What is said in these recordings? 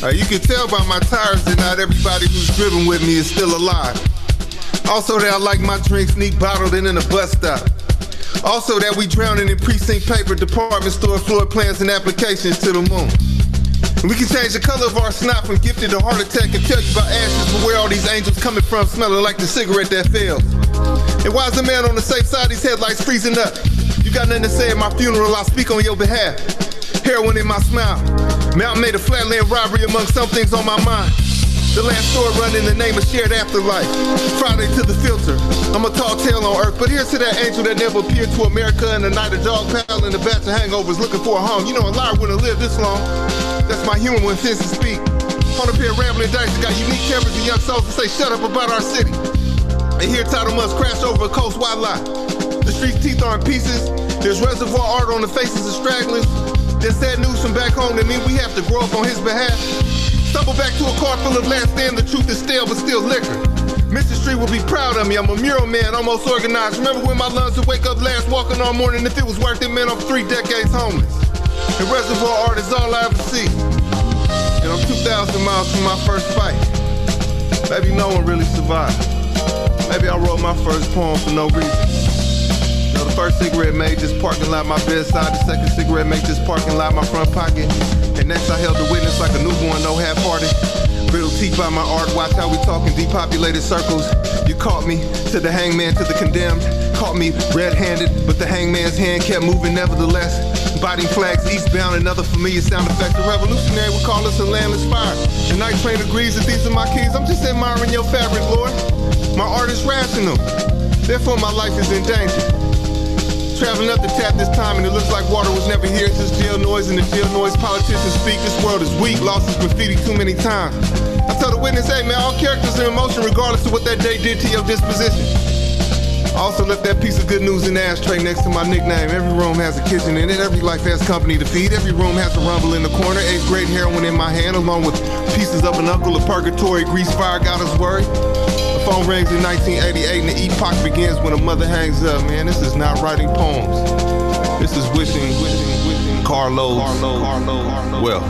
You can tell by my tires that not everybody who's driven with me is still alive. Also that I like my drinks neat bottled and in a bus stop. Also that we drowning in precinct paper, department store floor plans and applications to the moon. And we can change the color of our snot from gifted to heart attack and tell you about ashes, but where all these angels coming from smelling like the cigarette that fails. And why is the man on the safe side, his headlights freezing up? You got nothing to say at my funeral, I'll speak on your behalf. Heroin in my smile. Mountain made a flatland robbery among some things on my mind. The last store run in the name of shared afterlife. Friday to the filter. I'm a tall tale on earth, but here's to that angel that never appeared to America in the night of dog paddle and a batch of hangovers looking for a home. You know a liar wouldn't live this long. That's my humor when fences speak. On a pair of rambling dice that got unique tempers and young souls to say shut up about our city. And here title must crash over a coast, why lie? The street's teeth are in pieces. There's reservoir art on the faces of stragglers. There's sad news from back home that means we have to grow up on his behalf. Stumble back to a car full of last stand, the truth is stale but still liquor. Mr. Street will be proud of me, I'm a mural man, almost organized. Remember when my lungs would wake up last walking all morning, if it was worth it, man, I'm 3 decades homeless. And reservoir art is all I ever see. And I'm 2,000 miles from my first fight. Maybe no one really survived. Maybe I wrote my first poem for no reason. You know, the first cigarette made this parking lot my bedside. The second cigarette made this parking lot my front pocket. And next I held the witness like a newborn, no half-hearted. Riddle teeth by my art, watch how we talk in depopulated circles. You caught me, to the hangman, to the condemned. Caught me red-handed, but the hangman's hand kept moving nevertheless. Biting flags eastbound, another familiar sound effect. The revolutionary would call us a landless fire. The night train agrees that these are my keys. I'm just admiring your fabric, Lord. My art is rational, therefore my life is in danger. Traveling up the tap this time and it looks like water was never here. It's just jail noise and the jail noise politicians speak. This world is weak, lost its graffiti too many times. I tell the witness, hey man, all characters are in motion regardless of what that day did to your disposition. I also left that piece of good news in the ashtray next to my nickname. Every room has a kitchen in it, every life has company to feed. Every room has a rumble in the corner, 8th grade heroin in my hand, along with pieces of an uncle of purgatory, grease fire got us worried. The phone rings in 1988 and the epoch begins when a mother hangs up. Man, this is not writing poems. This is wishing carloads. Well.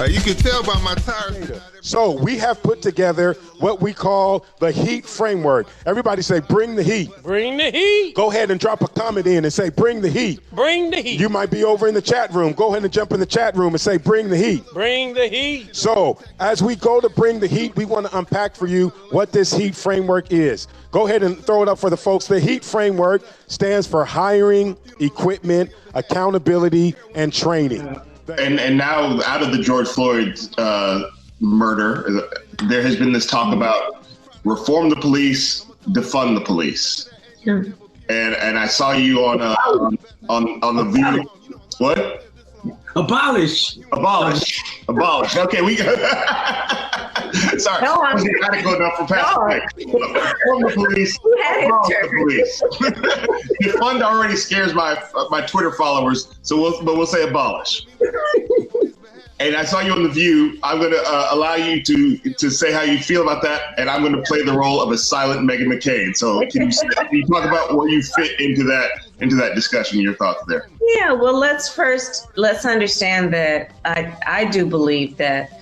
You can tell by my tires. So we have put together what we call the HEAT framework. Everybody say, bring the heat. Bring the heat. Go ahead and drop a comment in and say, bring the heat. Bring the heat. You might be over in the chat room. Go ahead and jump in the chat room and say, bring the heat. Bring the heat. So as we go to bring the heat, we want to unpack for you what this HEAT framework is. Go ahead and throw it up for the folks. The HEAT framework stands for hiring, equipment, accountability, and training. And now, out of the George Floyd murder, there has been this talk about reform the police, defund the police. Yeah. And I saw you on the View. What? Abolish. Okay, we. Sorry, I was radical enough for Patrick. Reform the police. Abolish the police. Defund already scares my Twitter followers, so we'll say abolish. And I saw you on The View. I'm going to allow you to say how you feel about that, and I'm going to play the role of a silent Meghan McCain. So can you talk about where you fit into that discussion, your thoughts there? Yeah, well, let's understand that I do believe that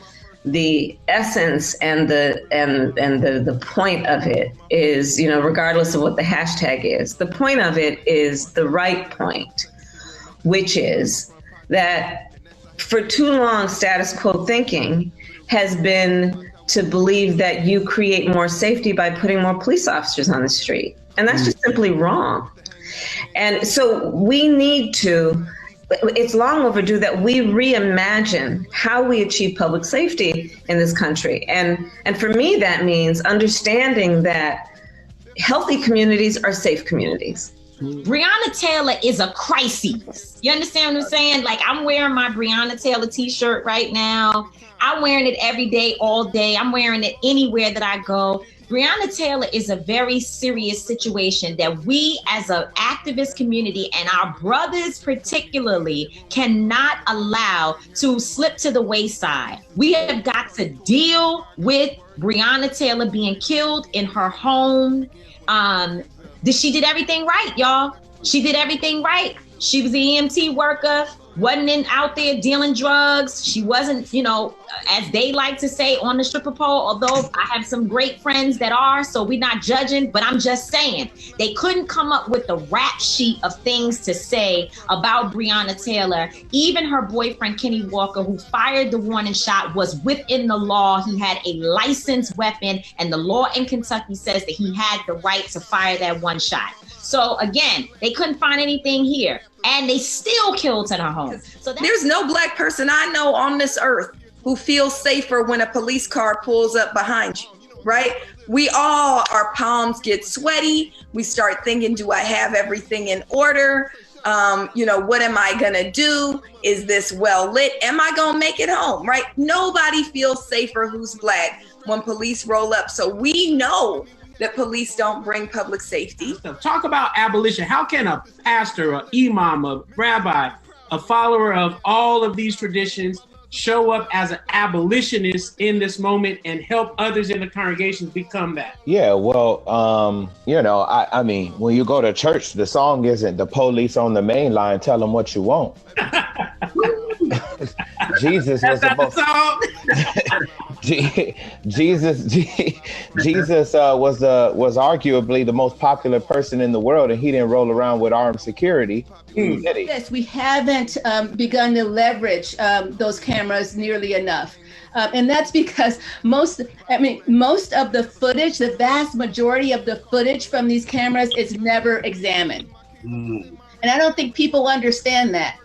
the essence and the point of it is, regardless of what the hashtag is, the point of it is the right point, which is that for too long, status quo thinking has been to believe that you create more safety by putting more police officers on the street. And that's just simply wrong. And so we need to, it's long overdue that we reimagine how we achieve public safety in this country. And for me, that means understanding that healthy communities are safe communities. Breonna Taylor is a crisis. You understand what I'm saying? Like, I'm wearing my Breonna Taylor t-shirt right now. I'm wearing it every day, all day. I'm wearing it anywhere that I go. Breonna Taylor is a very serious situation that we as an activist community and our brothers particularly cannot allow to slip to the wayside. We have got to deal with Breonna Taylor being killed in her home. She did everything right, y'all. She did everything right. She was an EMT worker, wasn't out there dealing drugs. She wasn't, as they like to say, on the stripper pole, although I have some great friends that are, so we're not judging, but I'm just saying, they couldn't come up with the rap sheet of things to say about Breonna Taylor. Even her boyfriend, Kenny Walker, who fired the warning shot, was within the law. He had a licensed weapon, and the law in Kentucky says that he had the right to fire that one shot. So again, they couldn't find anything here, and they still killed in her home. So there's no Black person I know on this earth who feels safer when a police car pulls up behind you, right? We all, our palms get sweaty. We start thinking, do I have everything in order? What am I gonna do? Is this well lit? Am I gonna make it home, right? Nobody feels safer who's Black when police roll up. So we know that police don't bring public safety. Talk about abolition. How can a pastor, an imam, a rabbi, a follower of all of these traditions show up as an abolitionist in this moment and help others in the congregations become that? Yeah, well, I mean, when you go to church, the song isn't "The police on the main line, tell them what you want." Jesus was the most. Jesus was arguably the most popular person in the world, and he didn't roll around with armed security. Did he? Yes, we haven't begun to leverage those cameras nearly enough. And that's because most of the footage, the vast majority of the footage from these cameras is never examined. And I don't think people understand that.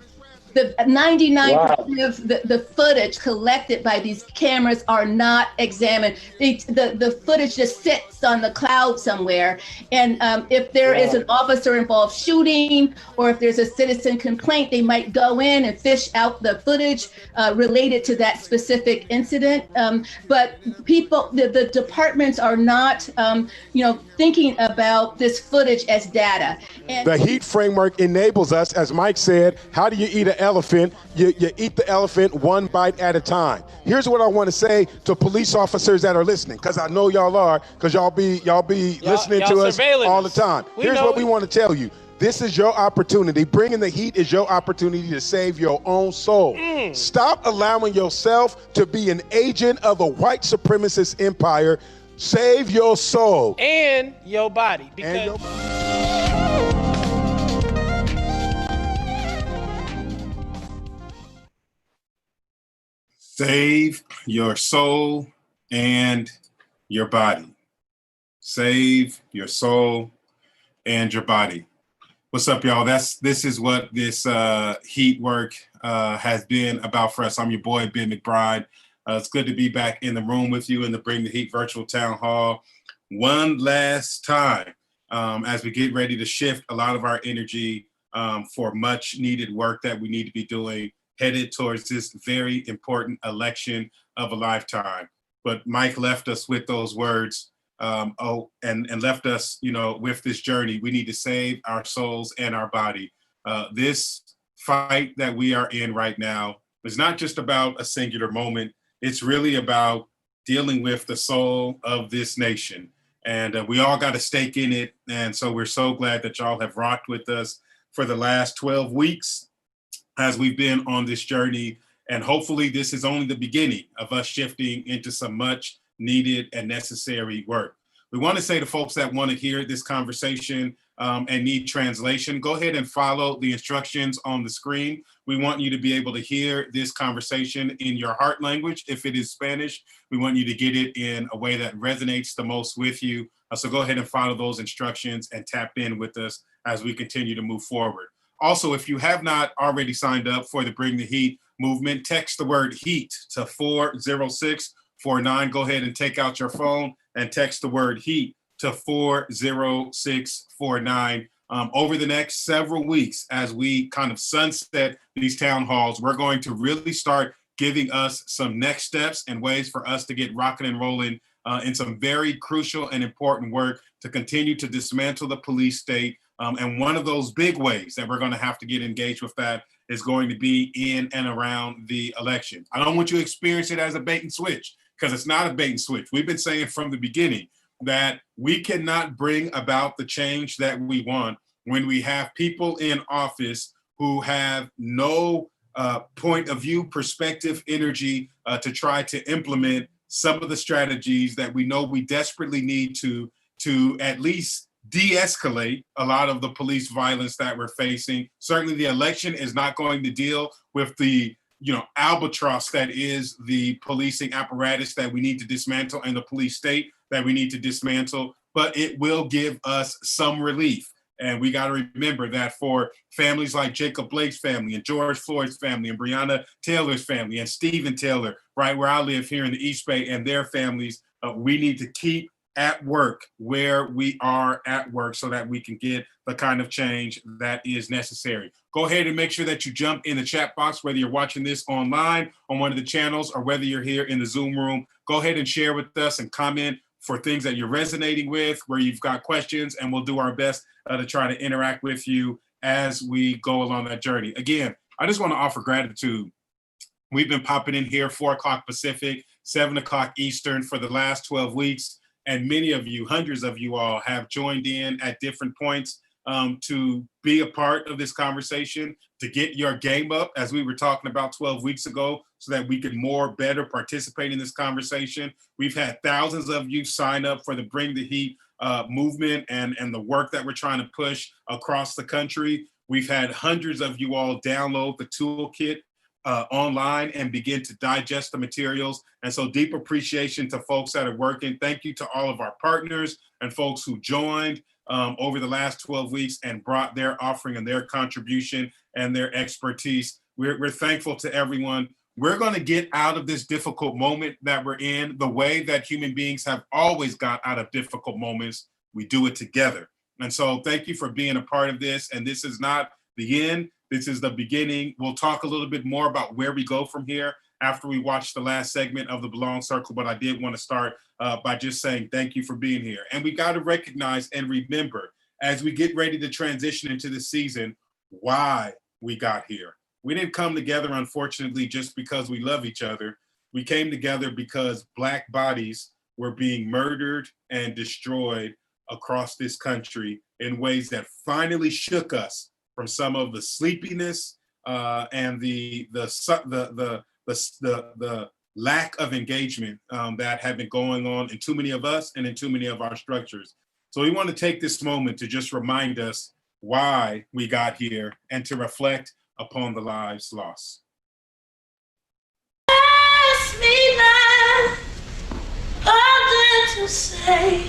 The 99% of the footage collected by these cameras are not examined. The footage just sits on the cloud somewhere. And if there is an officer involved shooting, or if there's a citizen complaint, they might go in and fish out the footage related to that specific incident. But people, the departments are not, thinking about this footage as data. And the HEAT framework enables us, as Mike said, how do you eat an elephant? You eat the elephant one bite at a time. Here's what I want to say to police officers that are listening, because I know y'all are, because y'all be listening to us all the time. Here's what we want to tell you. This is your opportunity. Bringing the heat is your opportunity to save your own soul. Stop allowing yourself to be an agent of a white supremacist empire. Save your soul. And your body. Save your soul and your body. Save your soul and your body. What's up, y'all? This is what this heat work has been about for us. I'm your boy, Ben McBride. It's good to be back in the room with you in the Bring the Heat virtual town hall one last time as we get ready to shift a lot of our energy for much needed work that we need to be doing headed towards this very important election of a lifetime. But Mike left us with those words and left us, with this journey. We need to save our souls and our body. This fight that we are in right now is not just about a singular moment. It's really about dealing with the soul of this nation. And we all got a stake in it. And so we're so glad that y'all have rocked with us for the last 12 weeks as we've been on this journey. And hopefully this is only the beginning of us shifting into some much needed and necessary work. We want to say to folks that want to hear this conversation, and need translation, go ahead and follow the instructions on the screen. We want you to be able to hear this conversation in your heart language. If it is Spanish, we want you to get it in a way that resonates the most with you. So go ahead and follow those instructions and tap in with us as we continue to move forward. Also, if you have not already signed up for the Bring the Heat movement, text the word HEAT to 40649. Go ahead and take out your phone and text the word HEAT to 40649. Over the next several weeks, as we kind of sunset these town halls, we're going to really start giving us some next steps and ways for us to get rocking and rolling in some very crucial and important work to continue to dismantle the police state. And one of those big ways that we're going to have to get engaged with that is going to be in and around the election. I don't want you to experience it as a bait and switch, because it's not a bait and switch. We've been saying from the beginning that we cannot bring about the change that we want when we have people in office who have no point of view, perspective, energy to try to implement some of the strategies that we know we desperately need to at least de-escalate a lot of the police violence that we're facing. Certainly the election is not going to deal with the albatross that is the policing apparatus that we need to dismantle and the police state that we need to dismantle, but it will give us some relief. And we got to remember that for families like Jacob Blake's family and George Floyd's family and Breonna Taylor's family and Stephen Taylor, right where I live here in the East Bay, and their families, we need to keep at work where we are at work so that we can get the kind of change that is necessary. Go ahead and make sure that you jump in the chat box, whether you're watching this online on one of the channels or whether you're here in the Zoom room. Go ahead and share with us and comment for things that you're resonating with, where you've got questions, and we'll do our best to try to interact with you as we go along that journey. Again, I just want to offer gratitude. We've been popping in here 4 o'clock Pacific, 7 o'clock Eastern for the last 12 weeks. And many of you, hundreds of you all, have joined in at different points to be a part of this conversation, to get your game up, as we were talking about 12 weeks ago, so that we could better participate in this conversation. We've had thousands of you sign up for the Bring the Heat movement and the work that we're trying to push across the country. We've had hundreds of you all download the toolkit online and begin to digest the materials. And so deep appreciation to folks that are working. Thank you to all of our partners and folks who joined over the last 12 weeks and brought their offering and their contribution and their expertise. We're thankful to everyone. We're going to get out of this difficult moment that we're in the way that human beings have always got out of difficult moments. We do it together. And so thank you for being a part of this. And this is not the end. This is the beginning. We'll talk a little bit more about where we go from here after we watch the last segment of the Belong Circle, but I did want to start by just saying thank you for being here. And we got to recognize and remember, as we get ready to transition into the season, why we got here. We didn't come together, unfortunately, just because we love each other. We came together because Black bodies were being murdered and destroyed across this country in ways that finally shook us from some of the sleepiness and the lack of engagement that had been going on in too many of us and in too many of our structures. So we want to take this moment to just remind us why we got here and to reflect upon the lives lost. Ask me not what to say.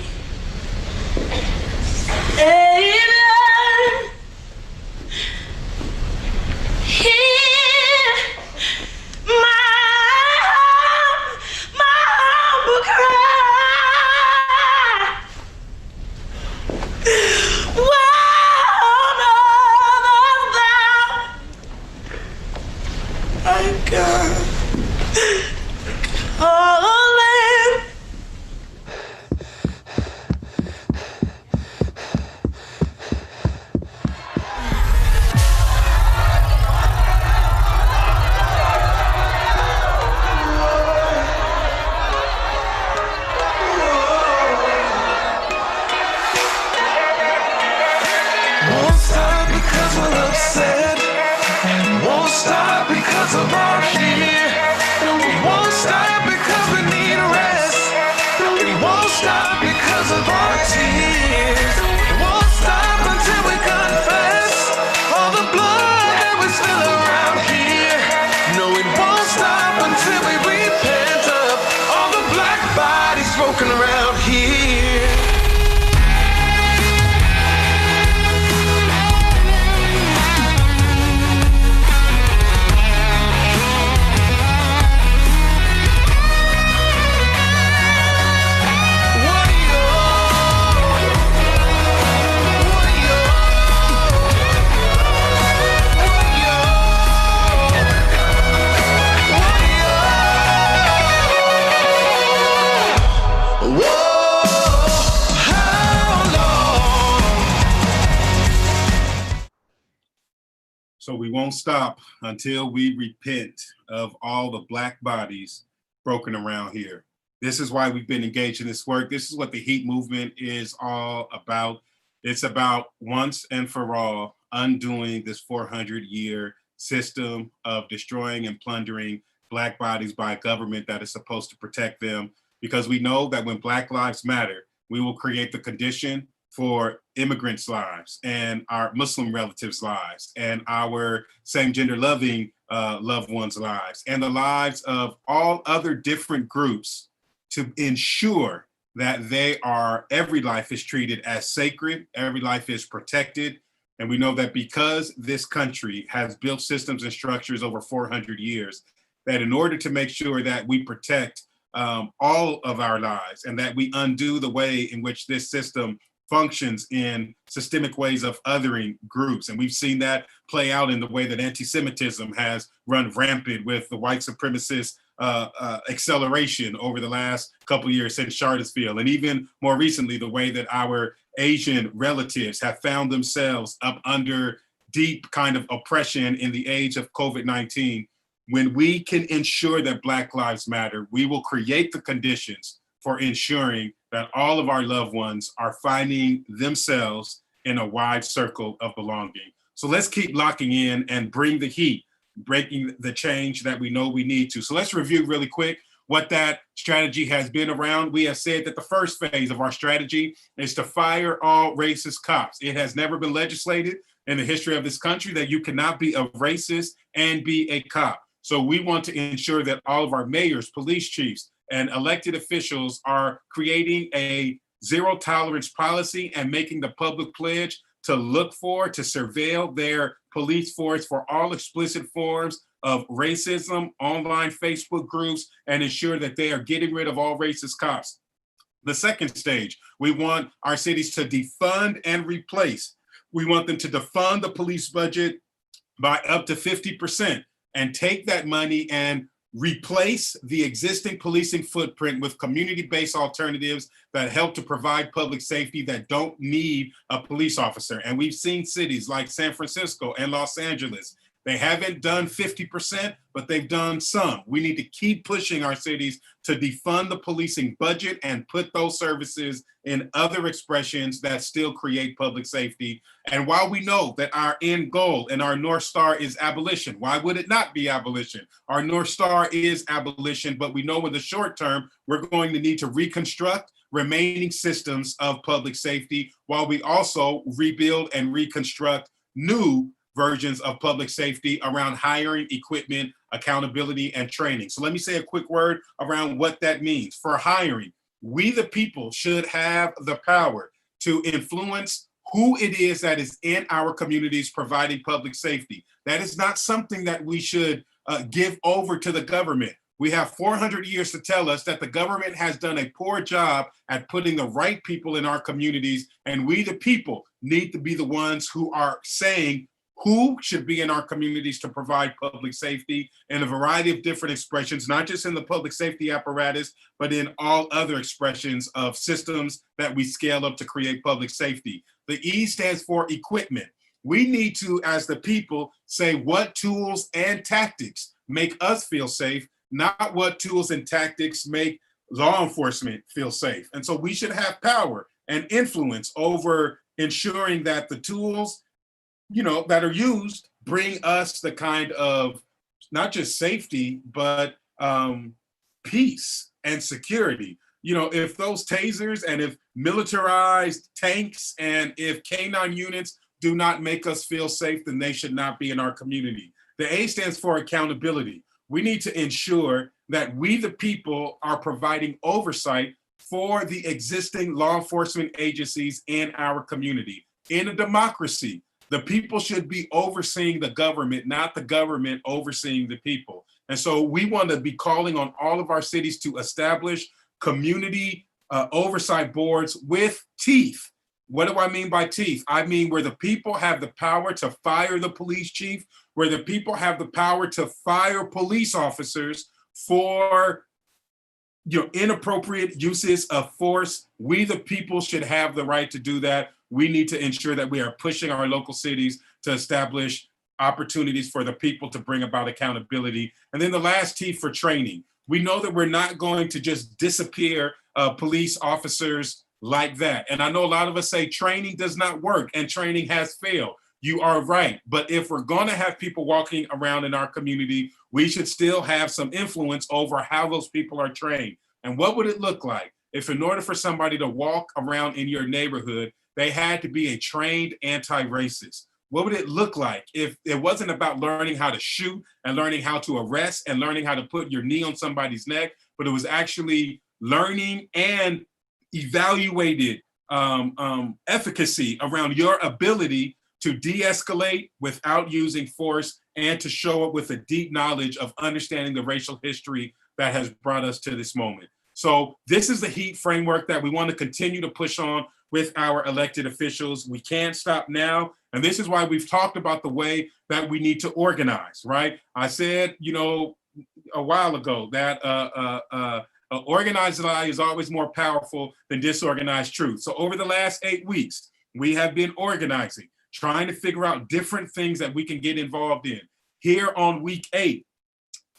So we won't stop until we repent of all the Black bodies broken around here. This is why we've been engaged in this work. This is what the HEAT movement is all about. It's about once and for all undoing this 400-year system of destroying and plundering Black bodies by a government that is supposed to protect them. Because we know that when Black lives matter, we will create the condition for immigrants' lives and our Muslim relatives' lives and our same-gender loving loved ones' lives and the lives of all other different groups to ensure that every life is treated as sacred, every life is protected. And we know that because this country has built systems and structures over 400 years, that in order to make sure that we protect all of our lives and that we undo the way in which this system functions in systemic ways of othering groups. And we've seen that play out in the way that anti-Semitism has run rampant with the white supremacist acceleration over the last couple of years since Charlottesville. And even more recently, the way that our Asian relatives have found themselves up under deep kind of oppression in the age of COVID-19. When we can ensure that Black lives matter, we will create the conditions for ensuring that all of our loved ones are finding themselves in a wide circle of belonging. So let's keep locking in and bring the heat, breaking the change that we know we need to. So let's review really quick what that strategy has been around. We have said that the first phase of our strategy is to fire all racist cops. It has never been legislated in the history of this country that you cannot be a racist and be a cop. So we want to ensure that all of our mayors, police chiefs, and elected officials are creating a zero tolerance policy and making the public pledge to look for, to surveil their police force for all explicit forms of racism, online Facebook groups, and ensure that they are getting rid of all racist cops. The second stage, we want our cities to defund and replace. We want them to defund the police budget by up to 50% and take that money and replace the existing policing footprint with community-based alternatives that help to provide public safety that don't need a police officer. And we've seen cities like San Francisco and Los Angeles. They haven't done 50%, but they've done some. We need to keep pushing our cities to defund the policing budget and put those services in other expressions that still create public safety. And while we know that our end goal and our North Star is abolition, why would it not be abolition? Our North Star is abolition, but we know in the short term, we're going to need to reconstruct remaining systems of public safety while we also rebuild and reconstruct new versions of public safety around hiring, equipment, accountability, and training. So let me say a quick word around what that means. For hiring, we the people should have the power to influence who it is that is in our communities providing public safety. That is not something that we should give over to the government. We have 400 years to tell us that the government has done a poor job at putting the right people in our communities, and we the people need to be the ones who are saying who should be in our communities to provide public safety in a variety of different expressions, not just in the public safety apparatus, but in all other expressions of systems that we scale up to create public safety. The E stands for equipment. We need to, as the people, say what tools and tactics make us feel safe, not what tools and tactics make law enforcement feel safe. And so we should have power and influence over ensuring that the tools that are used bring us the kind of not just safety, but peace and security. If those tasers and if militarized tanks and if K9 units do not make us feel safe, then they should not be in our community. The A stands for accountability. We need to ensure that we, the people, are providing oversight for the existing law enforcement agencies in our community. In a democracy, the people should be overseeing the government, not the government overseeing the people. And so we want to be calling on all of our cities to establish community oversight boards with teeth. What do I mean by teeth? I mean where the people have the power to fire the police chief, where the people have the power to fire police officers for inappropriate uses of force. We, the people, should have the right to do that. We need to ensure that we are pushing our local cities to establish opportunities for the people to bring about accountability. And then the last T for training. We know that we're not going to just disappear police officers like that. And I know a lot of us say training does not work and training has failed. You are right. But if we're going to have people walking around in our community, we should still have some influence over how those people are trained. And what would it look like if in order for somebody to walk around in your neighborhood, they had to be a trained anti-racist? What would it look like if it wasn't about learning how to shoot and learning how to arrest and learning how to put your knee on somebody's neck, but it was actually learning and evaluated efficacy around your ability to de-escalate without using force and to show up with a deep knowledge of understanding the racial history that has brought us to this moment. So this is the HEAT framework that we want to continue to push on with our elected officials. We can't stop now. And this is why we've talked about the way that we need to organize, right? I said, you know, a while ago that organized lie is always more powerful than disorganized truth. So over the last 8 weeks, we have been organizing, trying to figure out different things that we can get involved in. Here on week 8,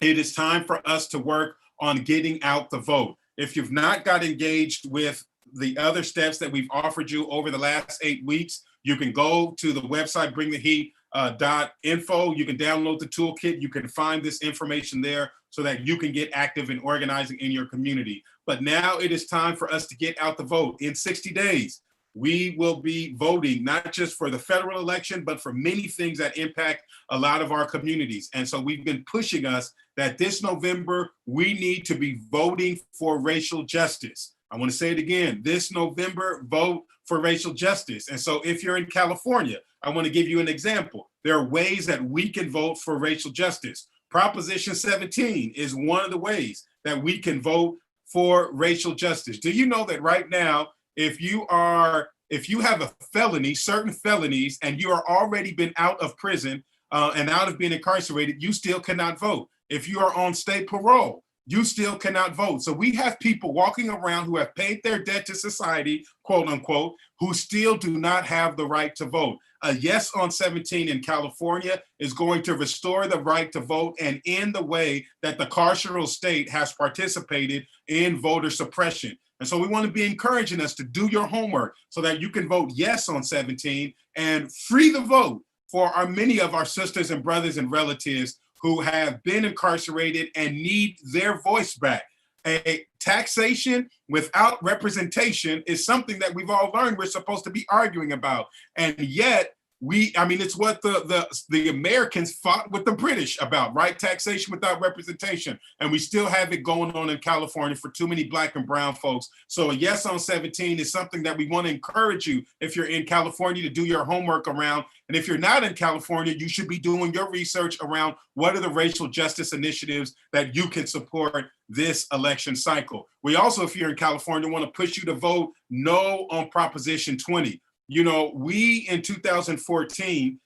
it is time for us to work on getting out the vote. If you've not got engaged with the other steps that we've offered you over the last 8 weeks, you can go to the website, bringtheheat.info. You can download the toolkit. You can find this information there so that you can get active in organizing in your community. But now it is time for us to get out the vote. In 60 days, we will be voting not just for the federal election, but for many things that impact a lot of our communities. And so we've been pushing us that this November, we need to be voting for racial justice. I want to say it again, this November, vote for racial justice. And so if you're in California, I want to give you an example. There are ways that we can vote for racial justice. Proposition 17 is one of the ways that we can vote for racial justice. Do you know that right now, if you have a felony, certain felonies, and you are already been out of prison and out of being incarcerated, you still cannot vote. If you are on state parole, you still cannot vote. So we have people walking around who have paid their debt to society, quote unquote, who still do not have the right to vote. A yes on 17 in California is going to restore the right to vote and end the way that the carceral state has participated in voter suppression. And so we want to be encouraging us to do your homework so that you can vote yes on 17 and free the vote for many of our sisters and brothers and relatives who have been incarcerated and need their voice back. A taxation without representation is something that we've all learned we're supposed to be arguing about. And yet, it's what the Americans fought with the British about, right? Taxation without representation. And we still have it going on in California for too many Black and brown folks. So a yes on 17 is something that we want to encourage you, if you're in California, to do your homework around. And if you're not in California, you should be doing your research around what are the racial justice initiatives that you can support this election cycle. We also, if you're in California, want to push you to vote no on Proposition 20. You know, we in 2014,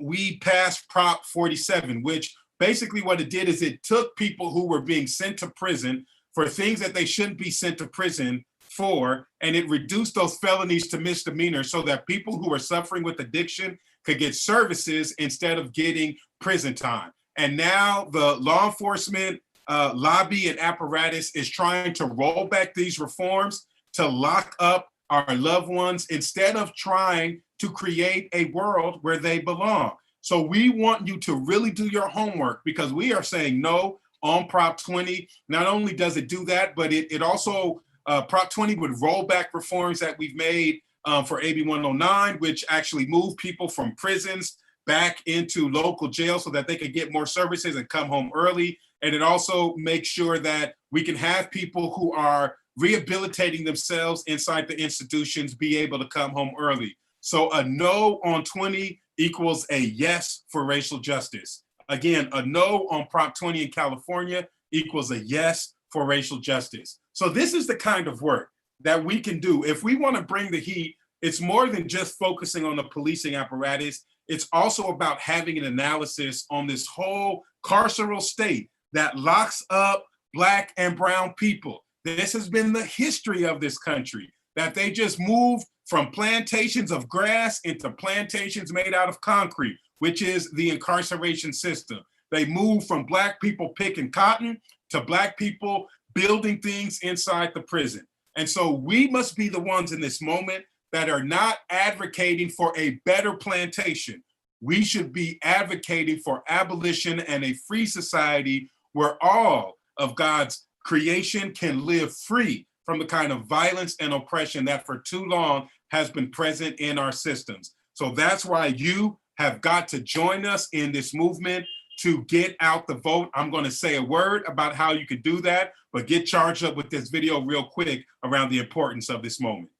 we passed Prop 47, which basically what it did is it took people who were being sent to prison for things that they shouldn't be sent to prison for, and it reduced those felonies to misdemeanors so that people who are suffering with addiction could get services instead of getting prison time. And now the law enforcement lobby and apparatus is trying to roll back these reforms to lock up our loved ones instead of trying to create a world where they belong. So we want you to really do your homework, because we are saying no on Prop 20. Not only does it do that, but it also, Prop 20 would roll back reforms that we've made for AB 109, which actually move people from prisons back into local jail so that they can get more services and come home early. And it also makes sure that we can have people who are rehabilitating themselves inside the institutions be able to come home early. So a no on 20 equals a yes for racial justice. Again, a no on Prop 20 in California equals a yes for racial justice. So this is the kind of work that we can do. If we want to bring the heat, it's more than just focusing on the policing apparatus. It's also about having an analysis on this whole carceral state that locks up Black and brown people. This has been the history of this country, that they just moved from plantations of grass into plantations made out of concrete. which is the incarceration system. They moved from Black people picking cotton to Black people building things inside the prison. And so we must be the ones in this moment that are not advocating for a better plantation. We should be advocating for abolition and a free society where all of God's creation can live free from the kind of violence and oppression that for too long has been present in our systems. So that's why you have got to join us in this movement to get out the vote. I'm going to say a word about how you could do that, but get charged up with this video real quick around the importance of this moment.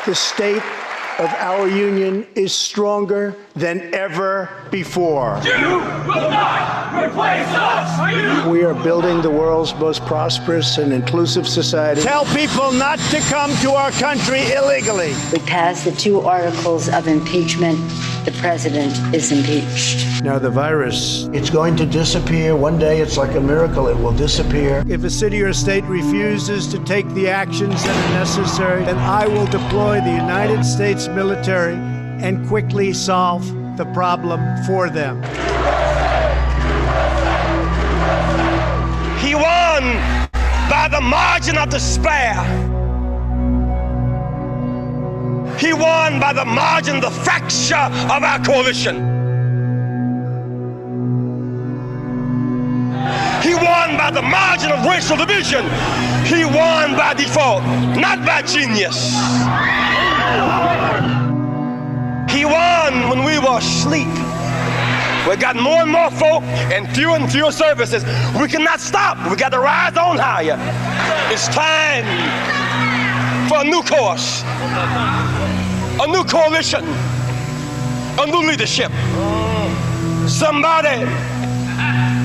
The state of our union is stronger than ever before. You will not replace us! We are building the world's most prosperous and inclusive society. Tell people not to come to our country illegally. We passed the 2 articles of impeachment. The president is impeached. Now the virus, it's going to disappear. One day it's like a miracle, it will disappear. If a city or state refuses to take the actions that are necessary, then I will deploy the United States military and quickly solve the problem for them. He won by the margin of despair. He won by the margin, the fracture of our coalition. He won by the margin of racial division. He won by default, not by genius. He won when we were asleep. We got more and more folk and fewer services. We cannot stop. We got to rise on higher. It's time for a new course, a new coalition, a new leadership. Somebody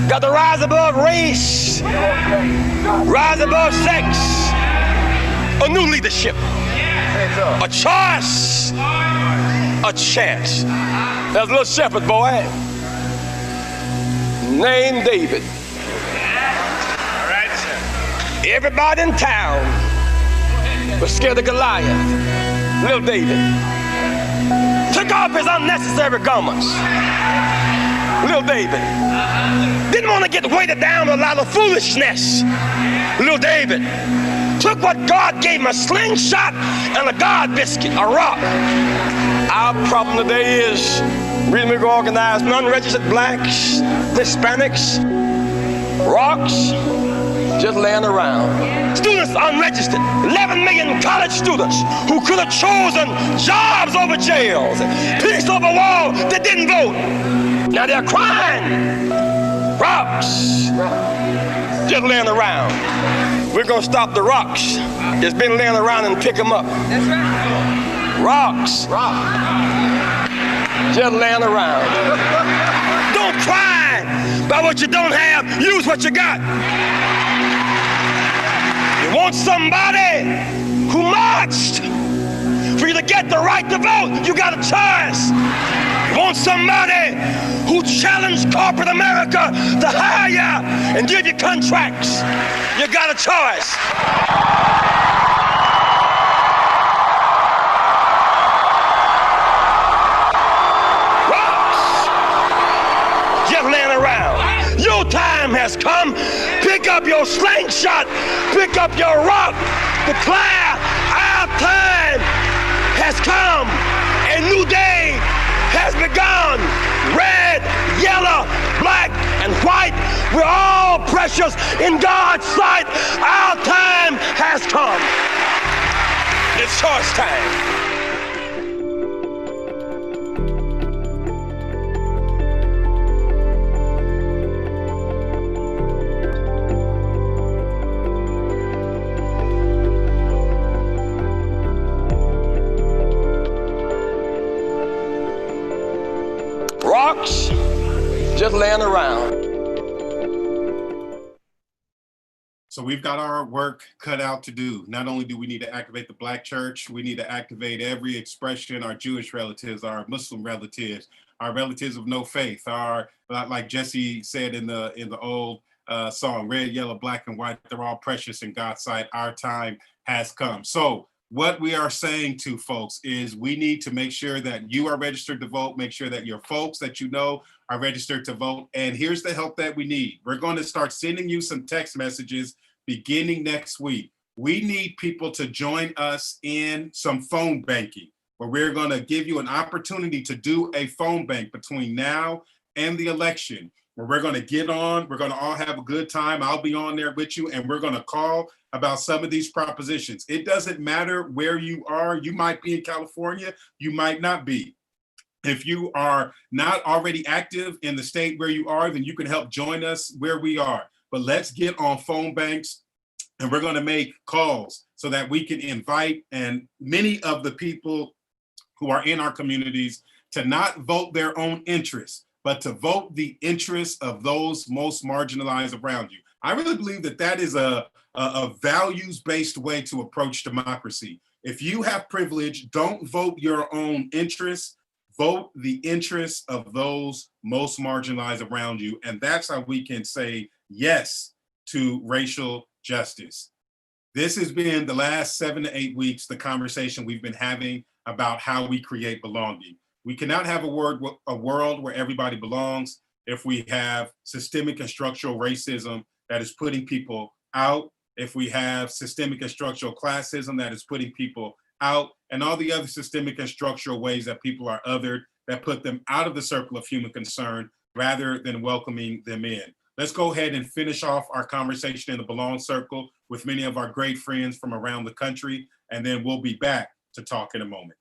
got to rise above race, rise above sex, a new leadership, a choice, a chance. There's a little shepherd boy named David. All right. Everybody in town was scared of Goliath. Little David took off his unnecessary garments. Little David didn't want to get weighted down with a lot of foolishness. Little David took what God gave him, a slingshot and a God biscuit, a rock. Our problem today is reasonably organized, non-registered blacks, Hispanics, rocks, just laying around. Students unregistered, 11 million college students who could have chosen jobs over jails, peace over war that didn't vote. Now they're crying. Rocks, just laying around. We're gonna stop the rocks that's been laying around and pick them up. That's right. Rocks, just laying around. Don't cry about what you don't have, use what you got. You want somebody who marched for you to get the right to vote, you got a choice. You want somebody who challenged corporate America to hire you and give you contracts, you got a choice. Your time has come. Pick up your slingshot, pick up your rock, declare our time has come. A new day has begun. Red, yellow, black, and white, we're all precious in God's sight. Our time has come. It's choice time. Rocks just laying around. So we've got our work cut out to do. Not only do we need to activate the Black church, we need to activate every expression, our Jewish relatives, our Muslim relatives, our relatives of no faith, our, like Jesse said in the old song, red, yellow, black, and white, they're all precious in God's sight. Our time has come. So what we are saying to folks is we need to make sure that you are registered to vote, make sure that your folks that you know are registered to vote. And here's the help that we need. We're going to start sending you some text messages beginning next week. We need people to join us in some phone banking, where we're going to give you an opportunity to do a phone bank between now and the election, where we're going to get on, we're going to all have a good time. I'll be on there with you, and we're going to call about some of these propositions. It doesn't matter where you are. You might be in California, you might not be. If you are not already active in the state where you are, then you can help join us where we are. But let's get on phone banks, and we're going to make calls so that we can invite and many of the people who are in our communities to not vote their own interests, but to vote the interests of those most marginalized around you. I really believe that that is a values-based way to approach democracy. If you have privilege, don't vote your own interests, vote the interests of those most marginalized around you. And that's how we can say yes to racial justice. This has been the last 7 to 8 weeks, the conversation we've been having about how we create belonging. We cannot have a world where everybody belongs if we have systemic and structural racism that is putting people out, if we have systemic and structural classism that is putting people out, and all the other systemic and structural ways that people are othered that put them out of the circle of human concern rather than welcoming them in. Let's go ahead and finish off our conversation in the Belong Circle with many of our great friends from around the country, and then we'll be back to talk in a moment.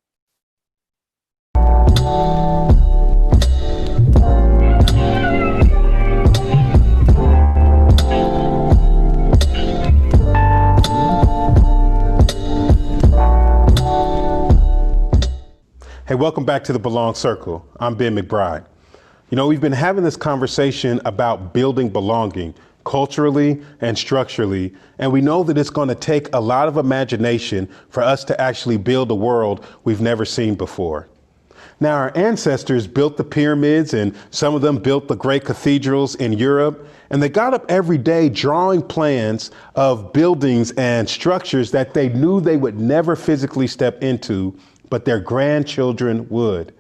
Hey, welcome back to the Belong Circle. I'm Ben McBride. You know, we've been having this conversation about building belonging culturally and structurally, and we know that it's going to take a lot of imagination for us to actually build a world we've never seen before. Now, our ancestors built the pyramids, and some of them built the great cathedrals in Europe, and they got up every day drawing plans of buildings and structures that they knew they would never physically step into, but their grandchildren would.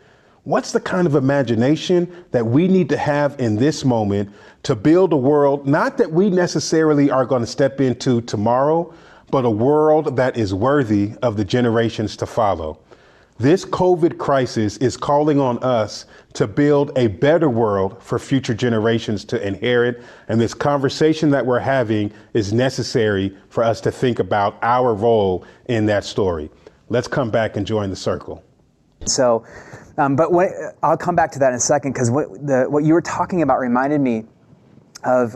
What's the kind of imagination that we need to have in this moment to build a world, not that we necessarily are going to step into tomorrow, but a world that is worthy of the generations to follow? This COVID crisis is calling on us to build a better world for future generations to inherit. And this conversation that we're having is necessary for us to think about our role in that story. Let's come back and join the circle. So, I'll come back to that in a second, because what you were talking about reminded me of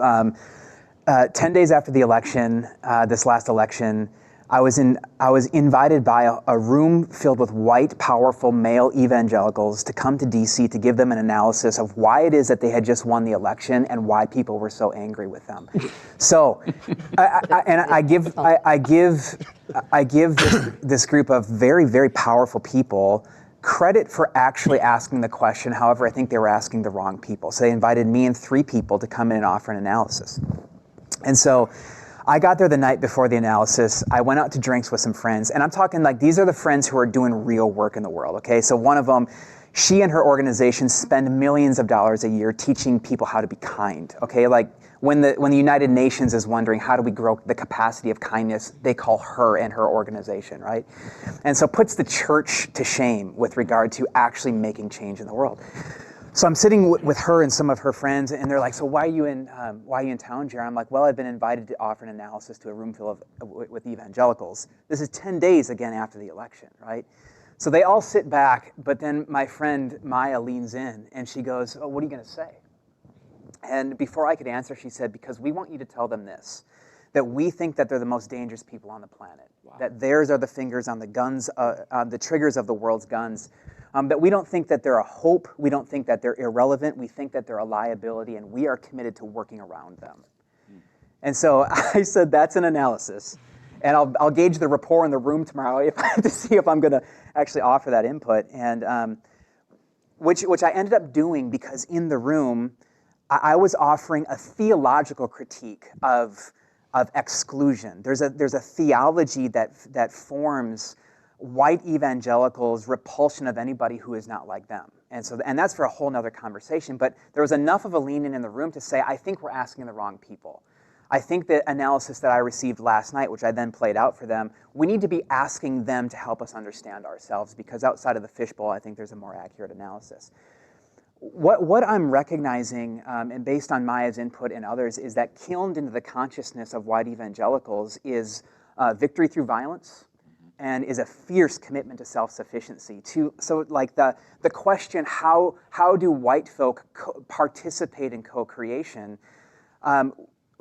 10 days after the election, this last election, I was invited by a room filled with white, powerful male evangelicals to come to DC to give them an analysis of why it is that they had just won the election and why people were so angry with them. So, I give this group of very, very powerful people credit for actually asking the question. However, I think they were asking the wrong people. So they invited me and 3 people to come in and offer an analysis. And so I got there the night before the analysis. I went out to drinks with some friends, and I'm talking like these are the friends who are doing real work in the world, okay? So one of them, she and her organization spend millions of dollars a year teaching people how to be kind, okay? Like when the United Nations is wondering how do we grow the capacity of kindness, they call her and her organization, right? And so puts the church to shame with regard to actually making change in the world. So I'm sitting with her and some of her friends, and they're like, "So why are you in town, Jared?" I'm like, "Well, I've been invited to offer an analysis to a room full of with evangelicals." This is 10 days again after the election, right? So they all sit back, but then my friend Maya leans in and she goes, "Oh, what are you going to say?" And before I could answer, she said, "Because we want you to tell them this, that we think that they're the most dangerous people on the planet, that theirs are the fingers on the guns, on the triggers of the world's guns, that we don't think that they're a hope, we don't think that they're irrelevant, we think that they're a liability, and we are committed to working around them." And so I said, that's an analysis. And I'll gauge the rapport in the room tomorrow to see if I'm going to actually offer that input. And which I ended up doing because in the room, I was offering a theological critique of of exclusion. There's a theology that forms white evangelicals' repulsion of anybody who is not like them. And that's for a whole nother conversation, but there was enough of a lean-in in the room to say, I think we're asking the wrong people. I think the analysis that I received last night, which I then played out for them, we need to be asking them to help us understand ourselves, because outside of the fishbowl, I think there's a more accurate analysis. What I'm recognizing, and based on Maya's input and others, is that kilned into the consciousness of white evangelicals is victory through violence, and is a fierce commitment to self-sufficiency. So like the question, how do white folk participate in co-creation?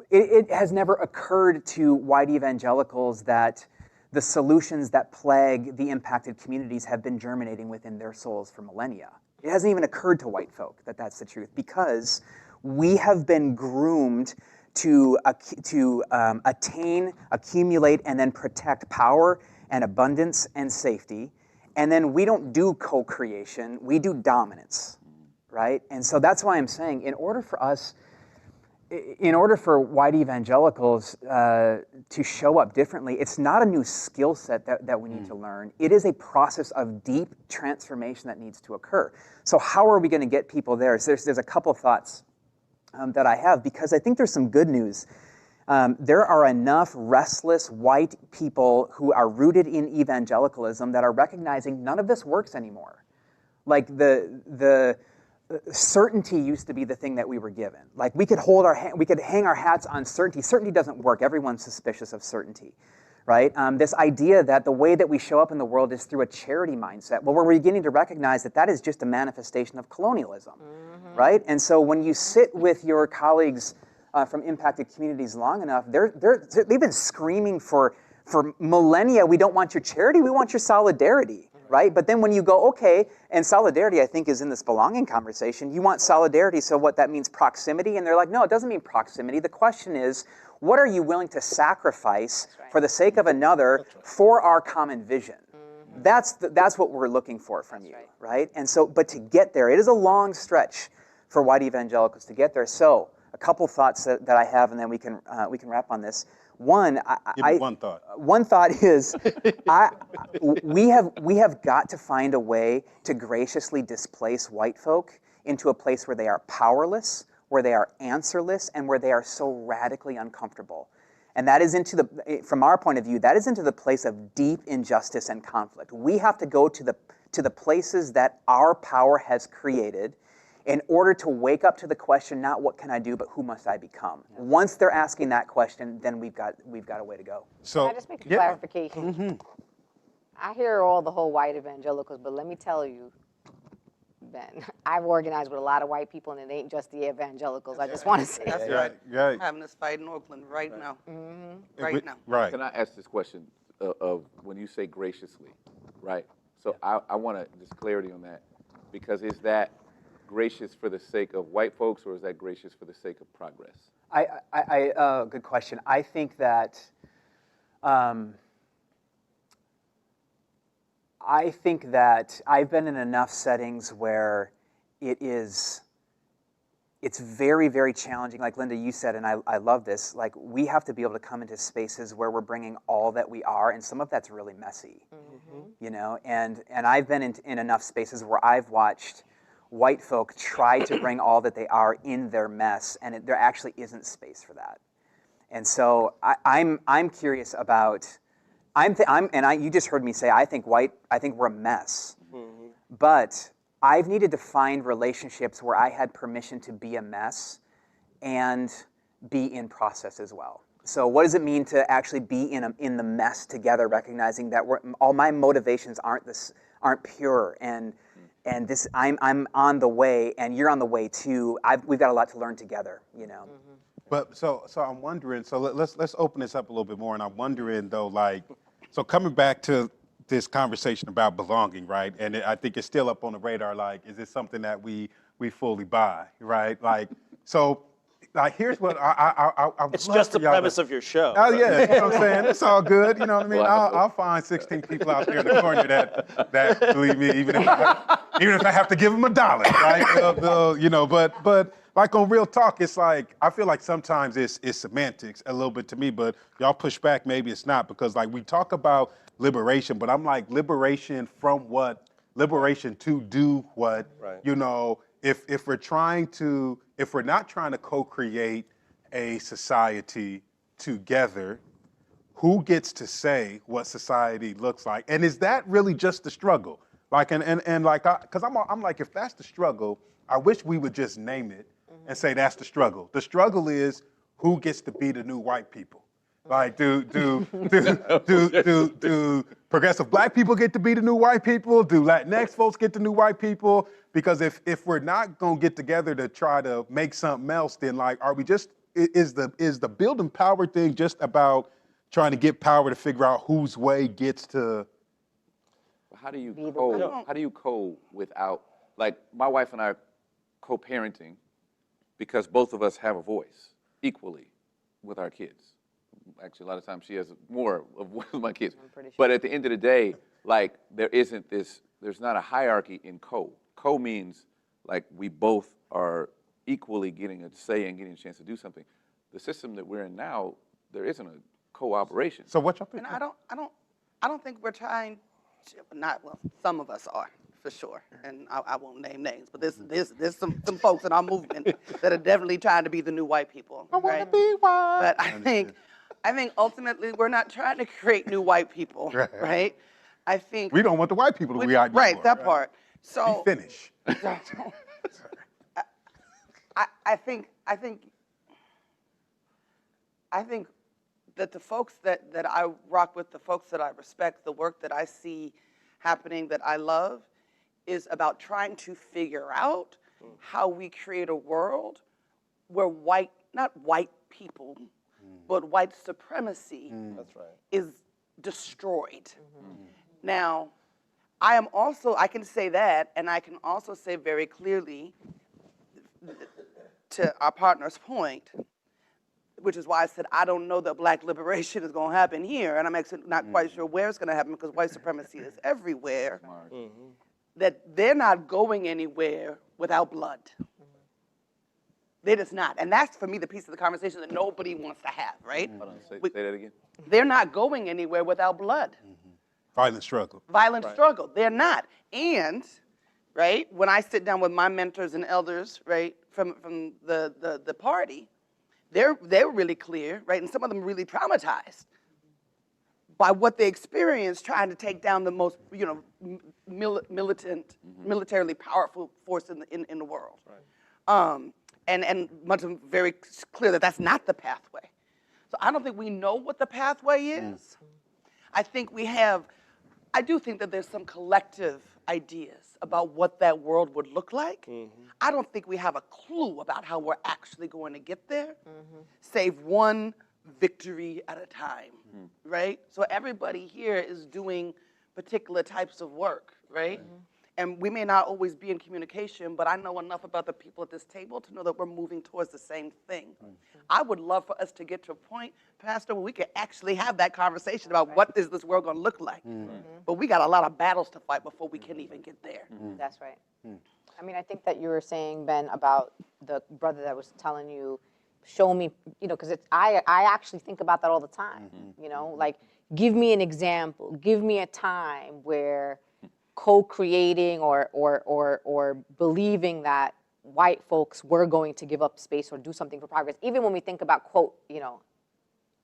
It has never occurred to white evangelicals that the solutions that plague the impacted communities have been germinating within their souls for millennia. It hasn't even occurred to white folk that that's the truth, because we have been groomed to attain, accumulate, and then protect power and abundance and safety. And then we don't do co-creation, we do dominance, right? And so that's why I'm saying, in order for white evangelicals to show up differently, it's not a new skill set that we need to learn. It is a process of deep transformation that needs to occur. So how are we going to get people there? So there's a couple thoughts that I have, because I think there's some good news. There are enough restless white people who are rooted in evangelicalism that are recognizing none of this works anymore. Like the certainty used to be the thing that we were given. Like we could we could hang our hats on certainty. Certainty doesn't work. Everyone's suspicious of certainty, right? This idea that the way that we show up in the world is through a charity mindset. Well, we're beginning to recognize that that is just a manifestation of colonialism, right? And so when you sit with your colleagues from impacted communities long enough, they've been screaming for millennia, we don't want your charity, we want your solidarity. Right? But then when you go, okay, and solidarity, I think, is in this belonging conversation. You want solidarity, so what, that means proximity? And they're like, no, it doesn't mean proximity. The question is, what are you willing to sacrifice for the sake of another for our common vision? That's what we're looking for from you, right? And so, but to get there, it is a long stretch for white evangelicals to get there. So a couple thoughts that I have, and then we can wrap on this. One, one thought. One thought is, we have got to find a way to graciously displace white folk into a place where they are powerless, where they are answerless, and where they are so radically uncomfortable. And that is from our point of view, that is into the place of deep injustice and conflict. We have to go to the places that our power has created in order to wake up to the question, not what can I do, but who must I become? Yeah. Once they're asking that question, then we've got a way to go. So, can I just make a clarification? Mm-hmm. I hear all the whole white evangelicals, but let me tell you, Ben, I've organized with a lot of white people, and it ain't just the evangelicals. I just want to say that's right. I'm having this fight in Oakland right now. Mm-hmm. Right now. Right. Can I ask this question of when you say graciously, right? So I want to just clarity on that, because is that gracious for the sake of white folks, or is that gracious for the sake of progress? Good question. I think that I've been in enough settings where it's very, very challenging. Like Linda, you said, and I love this, like we have to be able to come into spaces where we're bringing all that we are, and some of that's really messy, you know? And I've been in enough spaces where I've watched white folk try to bring all that they are in their mess, and there actually isn't space for that. And so I'm curious about, you just heard me say, I think we're a mess. Mm-hmm. But I've needed to find relationships where I had permission to be a mess and be in process as well. So what does it mean to actually be in the mess together, recognizing that all my motivations aren't pure, and this, I'm on the way, and you're on the way too. We've got a lot to learn together, you know. Mm-hmm. But so I'm wondering. So let's open this up a little bit more. And I'm wondering though, like, so coming back to this conversation about belonging, right? And I think it's still up on the radar. Like, is this something that we fully buy, right? Like, so. Like, here's what I it's just the premise of your show. Oh, yeah, you know what I'm saying? It's all good, you know what I mean? I'll find 16 people out there in the corner that believe me, even if I have to give them $1, right? You know, but like on Real Talk, it's like, I feel like sometimes it's semantics a little bit to me, but y'all push back, maybe it's not, because like we talk about liberation, but I'm like, liberation from what? Liberation to do what? Right. You know, if we're not trying to co-create a society together, who gets to say what society looks like? And is that really just the struggle? Like, and like, because I'm like, if that's the struggle, I wish we would just name it and say that's the struggle. The struggle is who gets to be the new white people. Like, do progressive black people get to be the new white people? Do Latinx folks get the new white people? Because if we're not gonna get together to try to make something else, then like, are we just, is the building power thing just about trying to get power to figure out whose way gets to? How do you co without, like my wife and I are co-parenting because both of us have a voice equally with our kids. Actually, a lot of times she has more of one of my kids. Sure. But at the end of the day, like there's not a hierarchy in co. Co means like we both are equally getting a say and getting a chance to do something. The system that we're in now, there isn't a cooperation. So what y'all think? And I don't think we're trying to, some of us are, for sure. And I won't name names, but there's some folks in our movement that are definitely trying to be the new white people. I want to be white. But I think ultimately we're not trying to create new white people, right? I think we don't want the white people to be white. Right, that part. So we finish. I think that the folks that I rock with, the folks that I respect, the work that I see happening that I love is about trying to figure out how we create a world where not white people, but white supremacy is destroyed. Now, I can say that, and I can also say very clearly to our partner's point, which is why I said I don't know that black liberation is going to happen here, and I'm actually not quite sure where it's going to happen because white supremacy is everywhere, that they're not going anywhere without blood. They're just not. And that's, for me, the piece of the conversation that nobody wants to have, right? Hold on, say that again. They're not going anywhere without blood. Violent struggle. Violent struggle. They're not. And, right, when I sit down with my mentors and elders, right, from the party, they're really clear, right, and some of them really traumatized by what they experienced trying to take down the most, militant, militarily powerful force in the world. Right. And much of them very clear that that's not the pathway. So I don't think we know what the pathway is. I do think that there's some collective ideas about what that world would look like. I don't think we have a clue about how we're actually going to get there, save one victory at a time, right? So everybody here is doing particular types of work, right? And we may not always be in communication, but I know enough about the people at this table to know that we're moving towards the same thing. I would love for us to get to a point, Pastor, where we can actually have that conversation about what is this world going to look like. But we got a lot of battles to fight before we can even get there. That's right. I mean, I think that you were saying, Ben, about the brother that was telling you, show me, because I actually think about that all the time. Like, give me an example, give me a time where co-creating or believing that white folks were going to give up space or do something for progress. Even when we think about, quote,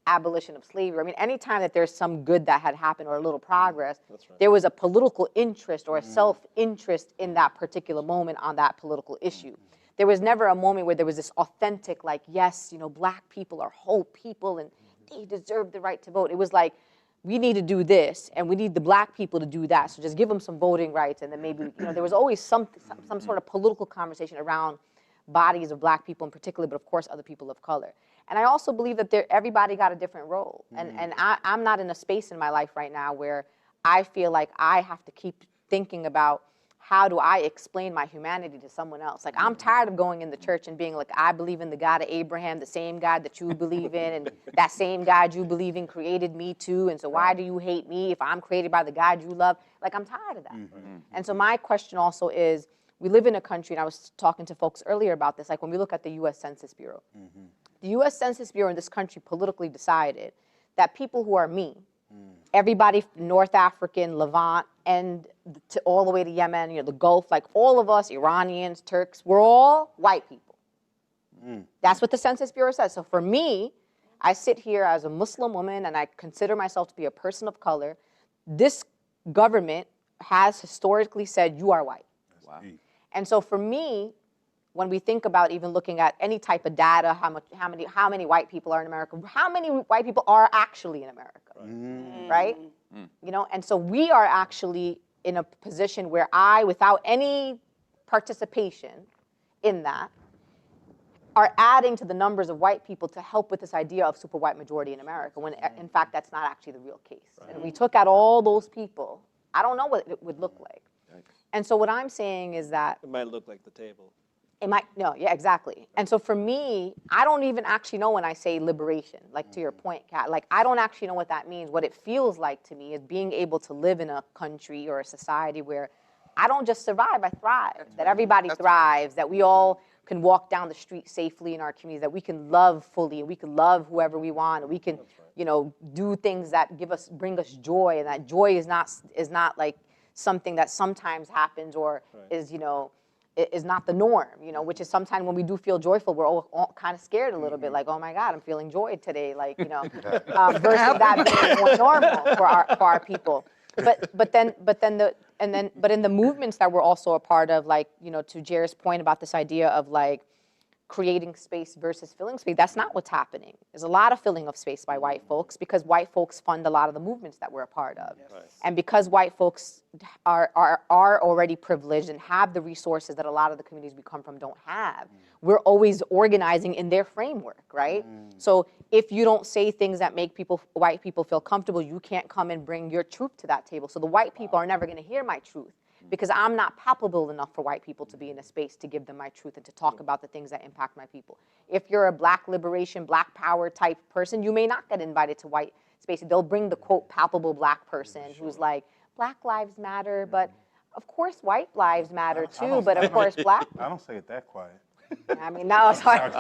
abolition of slavery. I mean, anytime that there's some good that had happened or a little progress, there was a political interest or a self-interest in that particular moment on that political issue. There was never a moment where there was this authentic, like, yes, black people are whole people and they deserve the right to vote. It was like, we need to do this, and we need the black people to do that. So just give them some voting rights, and then maybe, there was always some sort of political conversation around bodies of black people in particular, but of course other people of color. And I also believe that everybody got a different role. And I'm not in a space in my life right now where I feel like I have to keep thinking about how do I explain my humanity to someone else? Like, I'm tired of going in the church and being like, I believe in the God of Abraham, the same God that you believe in, and that same God you believe in created me too, and so why do you hate me if I'm created by the God you love? Like, I'm tired of that. And so my question also is, we live in a country, and I was talking to folks earlier about this, like when we look at the US Census Bureau, the US Census Bureau in this country politically decided that people who are me, everybody North African, Levant, and all the way to Yemen, you know, the Gulf, like all of us, Iranians, Turks, we're all white people. That's what the Census Bureau says. So for me, I sit here as a Muslim woman and I consider myself to be a person of color. This government has historically said you are white. Wow. And so for me, when we think about even looking at any type of data, how many white people are in America, how many white people are actually in America, right? You know, and so we are actually in a position where I, without any participation in that, are adding to the numbers of white people to help with this idea of super white majority in America, when in fact that's not actually the real case. And we took out all those people, I don't know what it would look like. And so what I'm saying is that It might look like the table. it might, no, yeah, exactly. And so for me, I don't even actually know when I say liberation, like to your point, Kat, like I don't actually know what that means. What it feels like to me is being able to live in a country or a society where I don't just survive, I thrive, that everybody thrives, that we all can walk down the street safely in our communities, that we can love fully, and we can love whoever we want, and we can, you know, do things that bring us joy, and that joy is not like something that sometimes happens or is, you know, is not the norm, you know, which is sometimes when we do feel joyful, we're all kind of scared a little bit, like, oh my God, I'm feeling joy today, like, you know, versus that being more normal for our people. But in the movements that we're also a part of, like, you know, to Jared's point about this idea of like creating space versus filling space, that's not what's happening. There's a lot of filling of space by white folks because white folks fund a lot of the movements that we're a part of. And because white folks are already privileged and have the resources that a lot of the communities we come from don't have, we're always organizing in their framework, right? So if you don't say things that make white people feel comfortable, you can't come and bring your truth to that table. So the white people are never gonna hear my truth because I'm not palpable enough for white people to be in a space to give them my truth and to talk about the things that impact my people. If you're a black liberation, black power type person, you may not get invited to white spaces. They'll bring the quote palpable black person who's like, Black lives matter, but of course white lives matter too, but of course black. I don't say it that quiet. I mean, no, it's hard.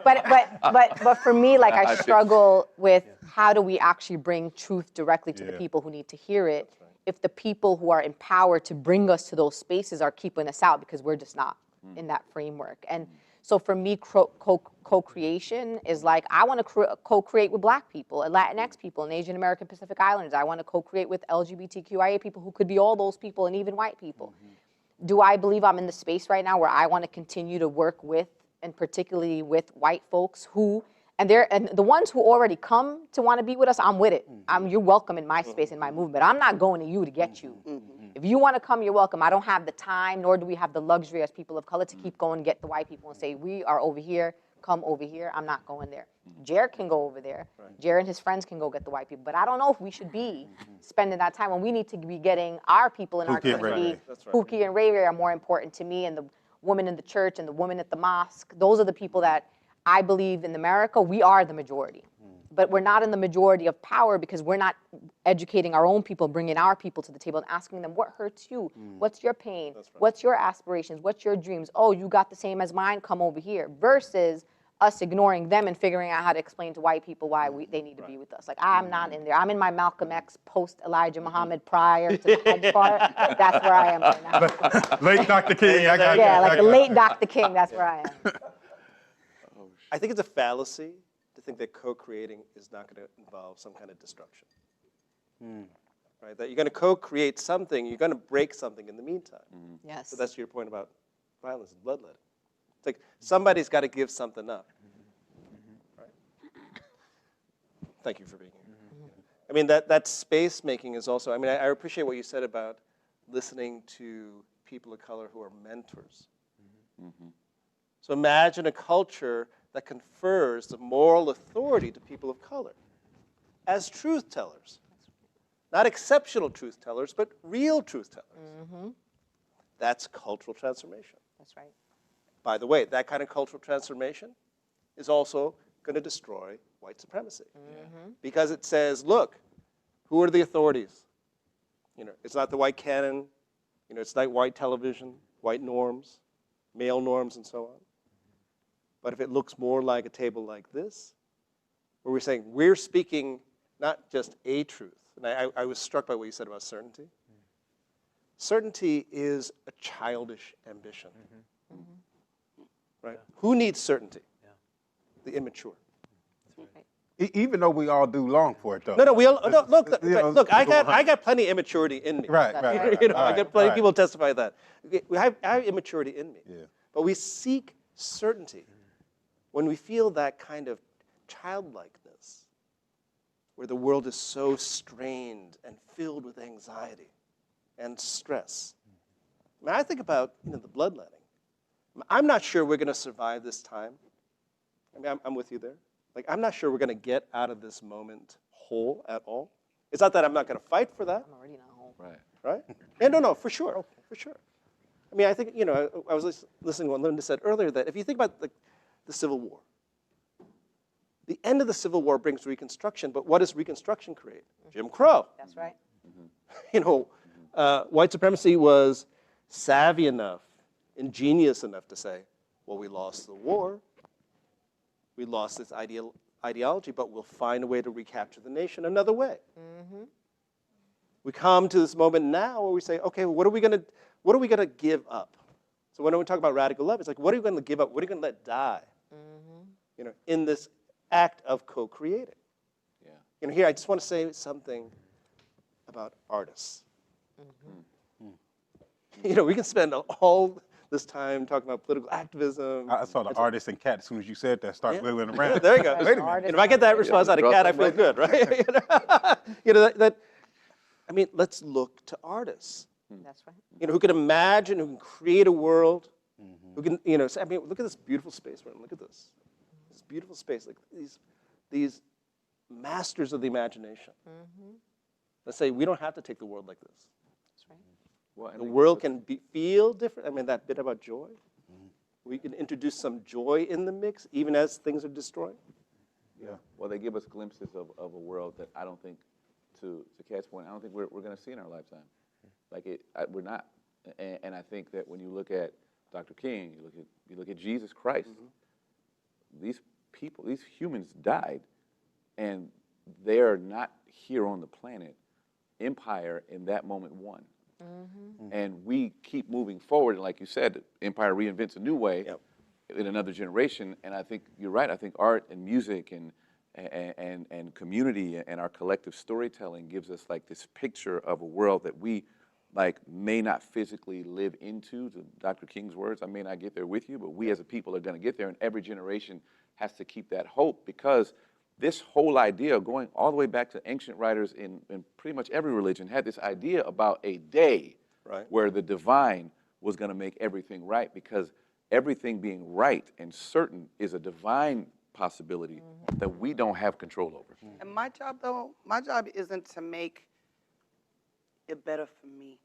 But for me, like I struggle with how do we actually bring truth directly to the people who need to hear it if the people who are empowered to bring us to those spaces are keeping us out because we're just not in that framework. And so for me, co-creation is like, I want to co-create with black people and Latinx people and Asian American Pacific Islanders. I want to co-create with LGBTQIA people who could be all those people and even white people. Do I believe I'm in the space right now where I want to continue to work with, and particularly with white folks who, and the ones who already come to want to be with us, I'm with it. You're welcome in my space, in my movement. I'm not going to you to get you. If you want to come, you're welcome. I don't have the time, nor do we have the luxury as people of color to keep going and get the white people and say, we are over here, come over here. I'm not going there. Jared can go over there. Jared and his friends can go get the white people. But I don't know if we should be spending that time when we need to be getting our people in our community. Pookie and Ray Ray are more important to me, and the woman in the church and the woman at the mosque. Those are the people that I believe in America, we are the majority. But we're not in the majority of power because we're not educating our own people, bringing our people to the table and asking them, what hurts you? What's your pain? What's your aspirations? What's your dreams? Oh, you got the same as mine, come over here. Versus us ignoring them and figuring out how to explain to white people why they need to be with us. Like, I'm not in there. I'm in my Malcolm X, post Elijah Muhammad, prior to the Hajj part. That's where I am right now. Late Dr. King, I got yeah, like the late Dr. King, that's where I am. I think it's a fallacy to think that co-creating is not going to involve some kind of destruction. Right? That you're going to co-create something, you're going to break something in the meantime. Yes. So that's your point about violence and bloodletting. It's like somebody's got to give something up. Right? Thank you for being here. I mean, that space making is also, I mean, I appreciate what you said about listening to people of color who are mentors. So imagine a culture that confers the moral authority to people of color as truth tellers. Not exceptional truth tellers, but real truth tellers. That's cultural transformation. That's right. By the way, that kind of cultural transformation is also going to destroy white supremacy. Because it says, look, who are the authorities? You know, it's not the white canon, you know, it's not white television, white norms, male norms, and so on. But if it looks more like a table like this, where we're saying we're speaking not just a truth, and I was struck by what you said about certainty. Certainty is a childish ambition, right? Who needs certainty? The immature. Even though we all do long for it, though. No, we all, no, look, I got plenty of immaturity in me. Right. I got plenty of people testify that. I have immaturity in me. Yeah. But we seek certainty when we feel that kind of childlikeness, where the world is so strained and filled with anxiety and stress. I mean, I think about the bloodletting. I'm not sure we're going to survive this time. I mean, I'm with you there. Like, I'm not sure we're going to get out of this moment whole at all. It's not that I'm not going to fight for that. I'm already not home. Right? Yeah, no, for sure, for sure. I mean, I think, I was listening to what Linda said earlier, that if you think about the Civil War, the end of the Civil War brings Reconstruction, but what does Reconstruction create? Jim Crow. That's right. White supremacy was savvy enough, ingenious enough to say, well, we lost the war, we lost this ideology, but we'll find a way to recapture the nation another way. We come to this moment now where we say, okay, what are we gonna give up? So when we talk about radical love, it's like, what are you going to give up? What are you going to let die? In this act of co-creating. Here I just want to say something about artists. We can spend all this time talking about political activism. I saw the artist and cat as soon as you said that, start wiggling around. There you go. Wait a minute. If I get that response out of cat, I feel good, right? I mean, let's look to artists. That's right. Who can imagine, who can create a world, who can, say, I mean, look at this beautiful space, right? Look at this. This beautiful space, like these masters of the imagination. Let's say we don't have to take the world like this. That's right. Well, The world can feel different. I mean, that bit about joy. We can introduce some joy in the mix, even as things are destroyed. Well, they give us glimpses of a world that I don't think, to Kat's point, I don't think we're going to see in our lifetime. We're not. And I think that when you look at Dr. King, you look at Jesus Christ, these people, these humans died, and they're not here on the planet. Empire in that moment won. And we keep moving forward, and like you said, Empire reinvents a new way in another generation. And I think you're right. I think art and music and community and our collective storytelling gives us like this picture of a world that we may not physically live into. To Dr. King's words, I may not get there with you, but we as a people are going to get there, and every generation has to keep that hope, because this whole idea, going all the way back to ancient writers in pretty much every religion, had this idea about a day where the divine was going to make everything right, because everything being right and certain is a divine possibility that we don't have control over. And my job isn't to make it better for me.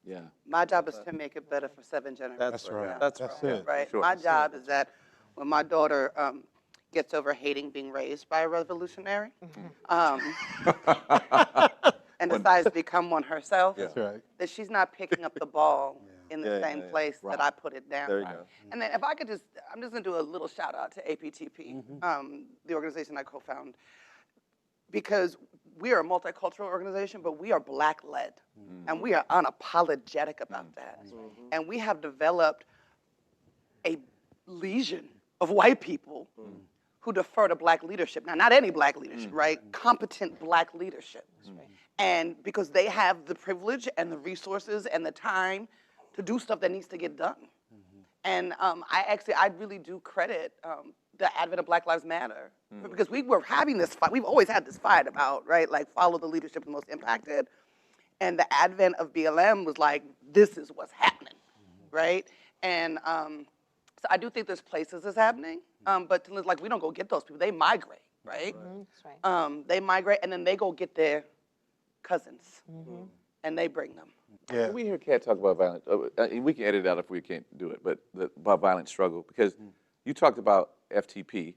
Yeah. My job is to make it better for 7 generations. That's right. That's it. Right. Sure. My job is that when my daughter gets over hating being raised by a revolutionary, and decides to become one herself, That's right. that she's not picking up the ball in the same place that I put it down. There you go. And then if I could I'm just gonna do a little shout out to APTP, the organization I co-found, because we are a multicultural organization, but we are Black-led, and we are unapologetic about that. And we have developed a legion of white people who defer to Black leadership. Now, not any Black leadership, right? Competent Black leadership. And because they have the privilege and the resources and the time to do stuff that needs to get done. And I really do credit the advent of Black Lives Matter, because we were having this fight. We've always had this fight about, right, like follow the leadership of the most impacted. And the advent of BLM was like, this is what's happening, right? And so I do think there's places that's happening, but like we don't go get those people. They migrate, right? That's right. They migrate, and then they go get their cousins, and they bring them. Yeah. We hear Kat talk about violence. We can edit it out if we can't do it, but about violent struggle, because you talked about FTP,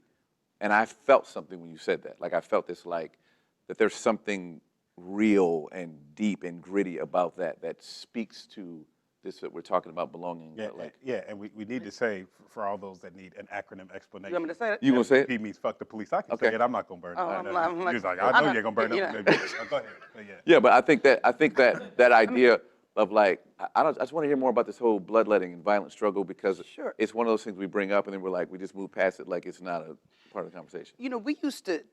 and I felt something when you said that. Like I felt this, like that there's something real and deep and gritty about that speaks to this we're talking about belonging. Yeah, but like, and we need to say for all those that need an acronym explanation. You want me to say it? You gonna say it? P means fuck the police. I can Okay. say it. I'm not gonna burn it. Oh, I'm like, He was like, I know you're gonna burn you it. know. Go ahead. But yeah. Yeah, but I think that idea of like, I just want to hear more about this whole bloodletting and violent struggle, because Sure. it's one of those things we bring up and then we're like, we just move past it like it's not a part of the conversation. You know, we used to.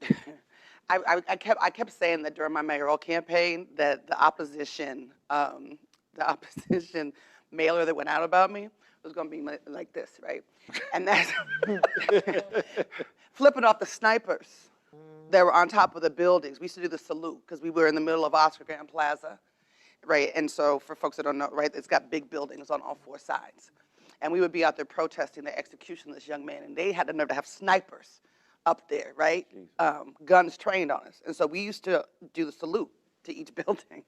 I kept saying that during my mayoral campaign that the opposition mailer that went out about me was going to be like this, right? And that's flipping off the snipers that were on top of the buildings. We used to do the salute because we were in the middle of Oscar Grant Plaza, right? And so for folks that don't know, right, it's got big buildings on all four sides. And we would be out there protesting the execution of this young man, and they had the nerve to have snipers up there, right? Guns trained on us. And so we used to do the salute to each building.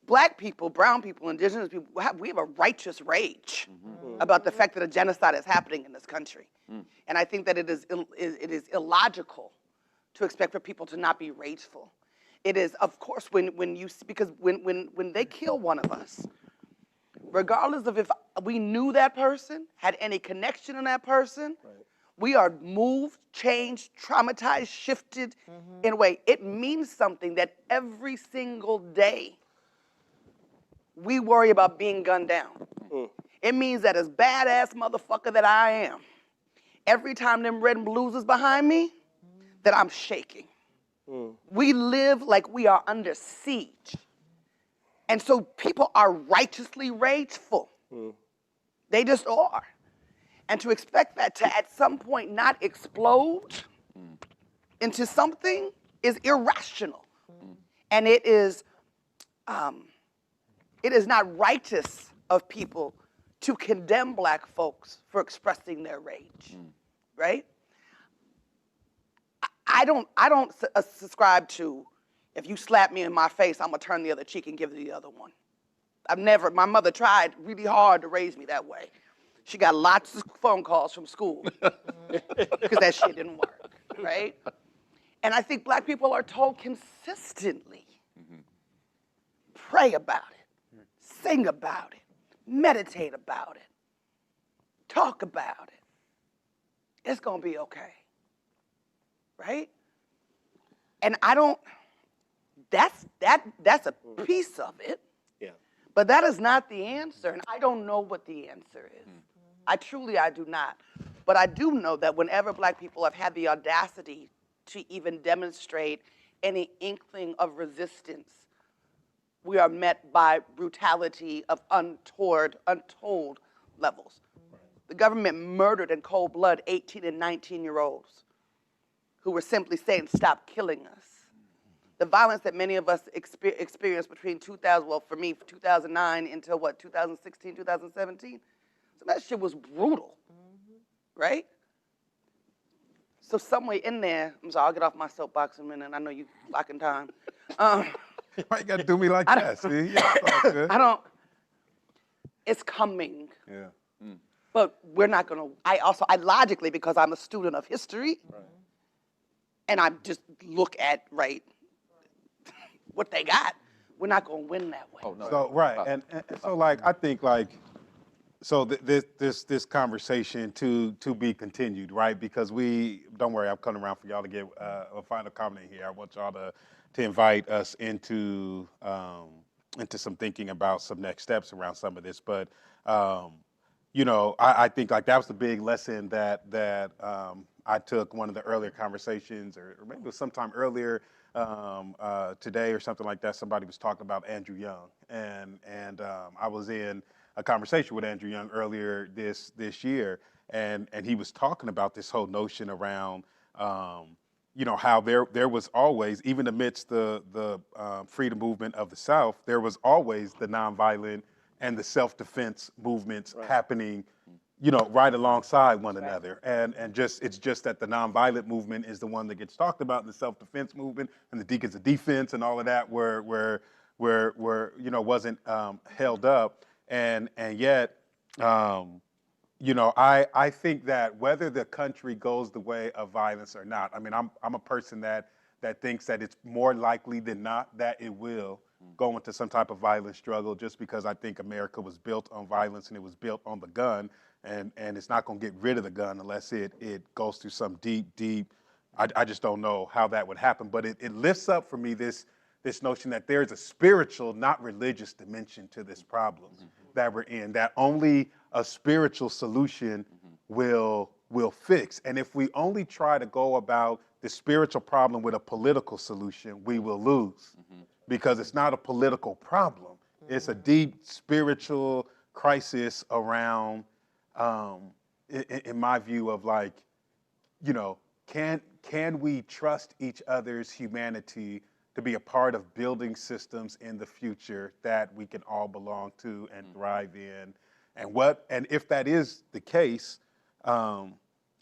Black people, brown people, indigenous people, we have a righteous rage about the fact that a genocide is happening in this country. And I think that it is illogical to expect for people to not be rageful. It is, of course, because when they kill one of us, regardless of if we knew that person, had any connection to that person, we are moved, changed, traumatized, shifted in a way. It means something that every single day we worry about being gunned down. It means that as badass motherfucker that I am, every time them red and blues is behind me, that I'm shaking. We live like we are under siege. And so people are righteously rageful. They just are. And to expect that to at some point not explode into something is irrational. And it is not righteous of people to condemn Black folks for expressing their rage, right? I don't subscribe to, if you slap me in my face, I'm gonna turn the other cheek and give you the other one. My mother tried really hard to raise me that way. She got lots of phone calls from school because that shit didn't work, right? And I think Black people are told consistently, pray about it, sing about it, meditate about it, talk about it. It's gonna be okay, right? And that's a piece of it. Yeah. But that is not the answer, and I don't know what the answer is. I do not. But I do know that whenever Black people have had the audacity to even demonstrate any inkling of resistance, we are met by brutality of untold levels. The government murdered in cold blood 18 and 19-year-olds who were simply saying, stop killing us. The violence that many of us experienced between 2009 until 2016, 2017, so that shit was brutal, right? So somewhere in there, I'm sorry, I'll get off my soapbox in a minute. I know you locking time. Why you gotta do me like that? See, yeah, it's all good. It's coming. Yeah. But we're not gonna, I logically, because I'm a student of history, and I just look at, what they got, we're not gonna win that way. Oh, no. So, right, and so like, I think like, so this conversation to be continued, right? Because don't worry, I'm coming around for y'all to get a final comment here. I want y'all to invite us into some thinking about some next steps around some of this. But I think like that was the big lesson that I took one of the earlier conversations, or maybe it was sometime earlier today or something like that. Somebody was talking about Andrew Young, and I was in a conversation with Andrew Young earlier this year, and he was talking about this whole notion around how there was always, even amidst the freedom movement of the South, there was always the nonviolent and the self-defense movements happening, right alongside one another. And it's just that the nonviolent movement is the one that gets talked about, in the self-defense movement, and the Deacons of Defense and all of that where wasn't held up. And yet, I think that whether the country goes the way of violence or not, I mean, I'm a person that thinks that it's more likely than not that it will. go into some type of violent struggle just because I think America was built on violence and it was built on the gun, and it's not going to get rid of the gun unless it goes through some deep, I just don't know how that would happen. But it lifts up for me this notion that there's a spiritual, not religious dimension to this problem that we're in, that only a spiritual solution will fix. And if we only try to go about the spiritual problem with a political solution, we will lose, because it's not a political problem. It's a deep spiritual crisis around, in my view, of like, you know, can we trust each other's humanity to be a part of building systems in the future that we can all belong to and thrive in? And if that is the case,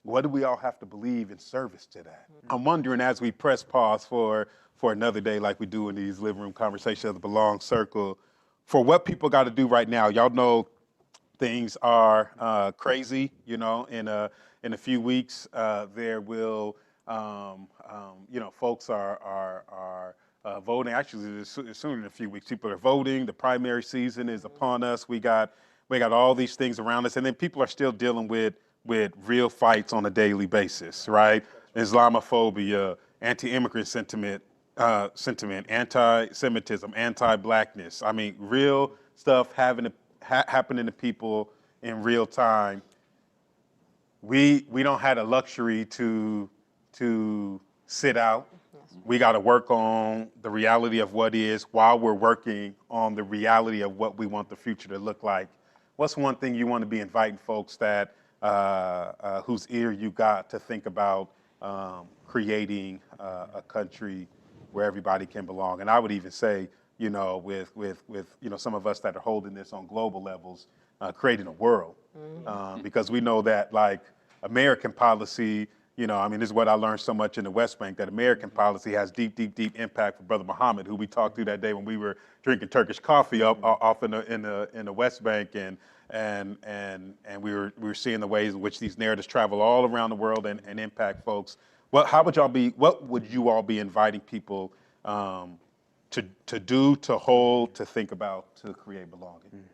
what do we all have to believe in service to that? I'm wondering, as we press pause for another day, like we do in these living room conversations of the Belong Circle, for what people got to do right now. Y'all know things are crazy. You know, in a few weeks, there will, you know, folks are voting. Actually, sooner than a few weeks, people are voting. The primary season is upon us. We got all these things around us, and then people are still dealing with real fights on a daily basis, right? Islamophobia, anti-immigrant sentiment, anti-Semitism, anti-blackness. I mean, real stuff happening to people in real time. We don't have the luxury to sit out. We got to work on the reality of what is while we're working on the reality of what we want the future to look like. What's one thing you want to be inviting folks that whose ear you got to think about creating a country where everybody can belong? And I would even say, you know, with you know, some of us that are holding this on global levels, creating a world, because we know that, like, American policy, you know, I mean, this is what I learned so much in the West Bank, that American policy has deep impact for Brother Muhammad, who we talked to that day when we were drinking Turkish coffee off in the West Bank, and we were seeing the ways in which these narratives travel all around the world and impact folks. What would you all be inviting people to do, to hold, to think about, to create belonging?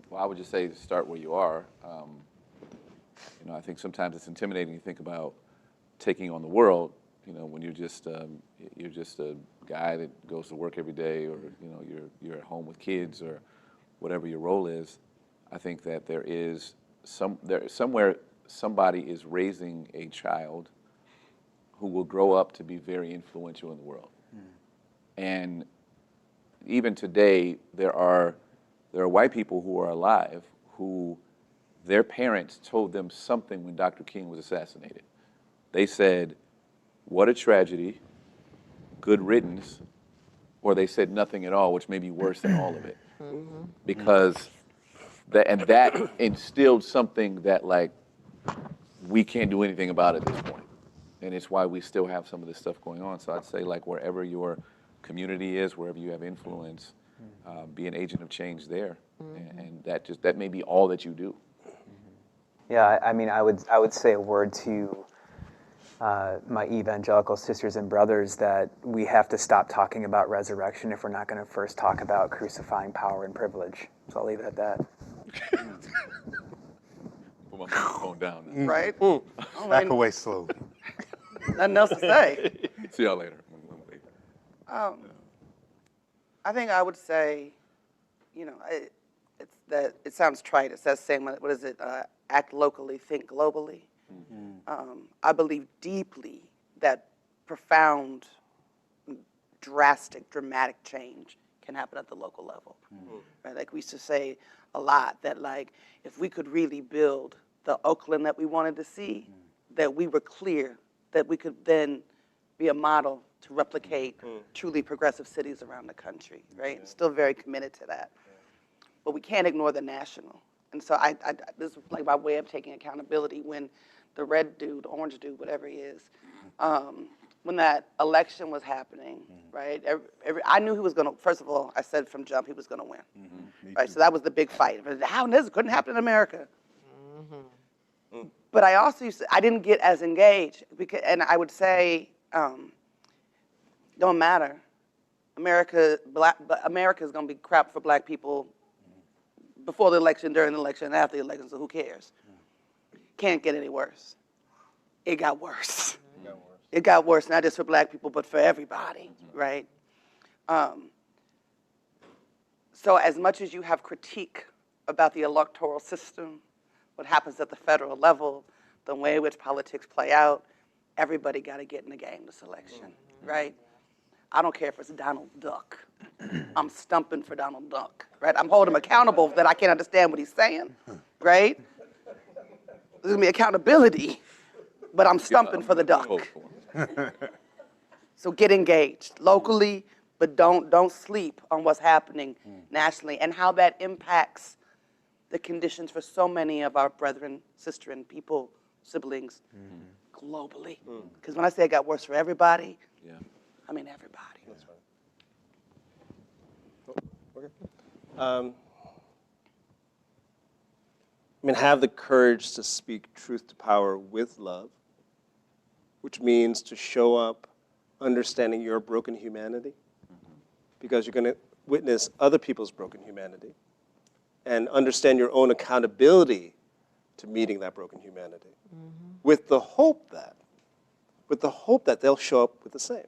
Well, I would just say to start where you are. You know, I think sometimes it's intimidating to think about taking on the world, you know, when you're just a guy that goes to work every day, or, you know, you're at home with kids, or whatever your role is. I think that there is somewhere somebody is raising a child who will grow up to be very influential in the world. And even today, there are white people who are alive who their parents told them something when Dr. King was assassinated. They said, "What a tragedy, good riddance," or they said nothing at all, which may be worse than all of it. Because that instilled something that, like, we can't do anything about at this point. And it's why we still have some of this stuff going on. So I'd say, like, wherever your community is, wherever you have influence, be an agent of change there. And that may be all that you do. Yeah, I mean, I would say a word to my evangelical sisters and brothers, that we have to stop talking about resurrection if we're not going to first talk about crucifying power and privilege. So I'll leave it at that. Put my phone down. Right? Back away slowly. Nothing else to say. See y'all later. I think I would say, you know, it sounds trite. It says saying, what is it? Act locally, think globally. I believe deeply that profound, drastic, dramatic change can happen at the local level. Right? Like we used to say a lot, that, like, if we could really build the Oakland that we wanted to see, that we were clear that we could then be a model to replicate truly progressive cities around the country, right? Still very committed to that. But we can't ignore the national. And so this is like my way of taking accountability. When the red dude, orange dude, whatever he is, when that election was happening, right? I knew he was gonna, first of all, I said from jump he was gonna win, right? So that was the big fight. How this couldn't happen in America? But I also I didn't get as engaged, because, and I would say, don't matter America is going to be crap for black people before the election, during the election, and after the election, so who cares? Can't get any worse. It got worse. It got worse, not just for black people, but for everybody, right? So as much as you have critique about the electoral system, what happens at the federal level, the way in which politics play out, everybody got to get in the game this election, right? I don't care if it's Donald Duck. I'm stumping for Donald Duck, right? I'm holding him accountable that I can't understand what he's saying, right? There's gonna be accountability, but I'm stumping for the duck. So get engaged locally, but don't sleep on what's happening nationally and how that impacts the conditions for so many of our brethren, sisterin, people, siblings globally. Because when I say it got worse for everybody, I mean everybody. That's right. Okay. I mean, have the courage to speak truth to power with love, which means to show up understanding your broken humanity, because you're going to witness other people's broken humanity, and understand your own accountability to meeting that broken humanity, with the hope that they'll show up with the same.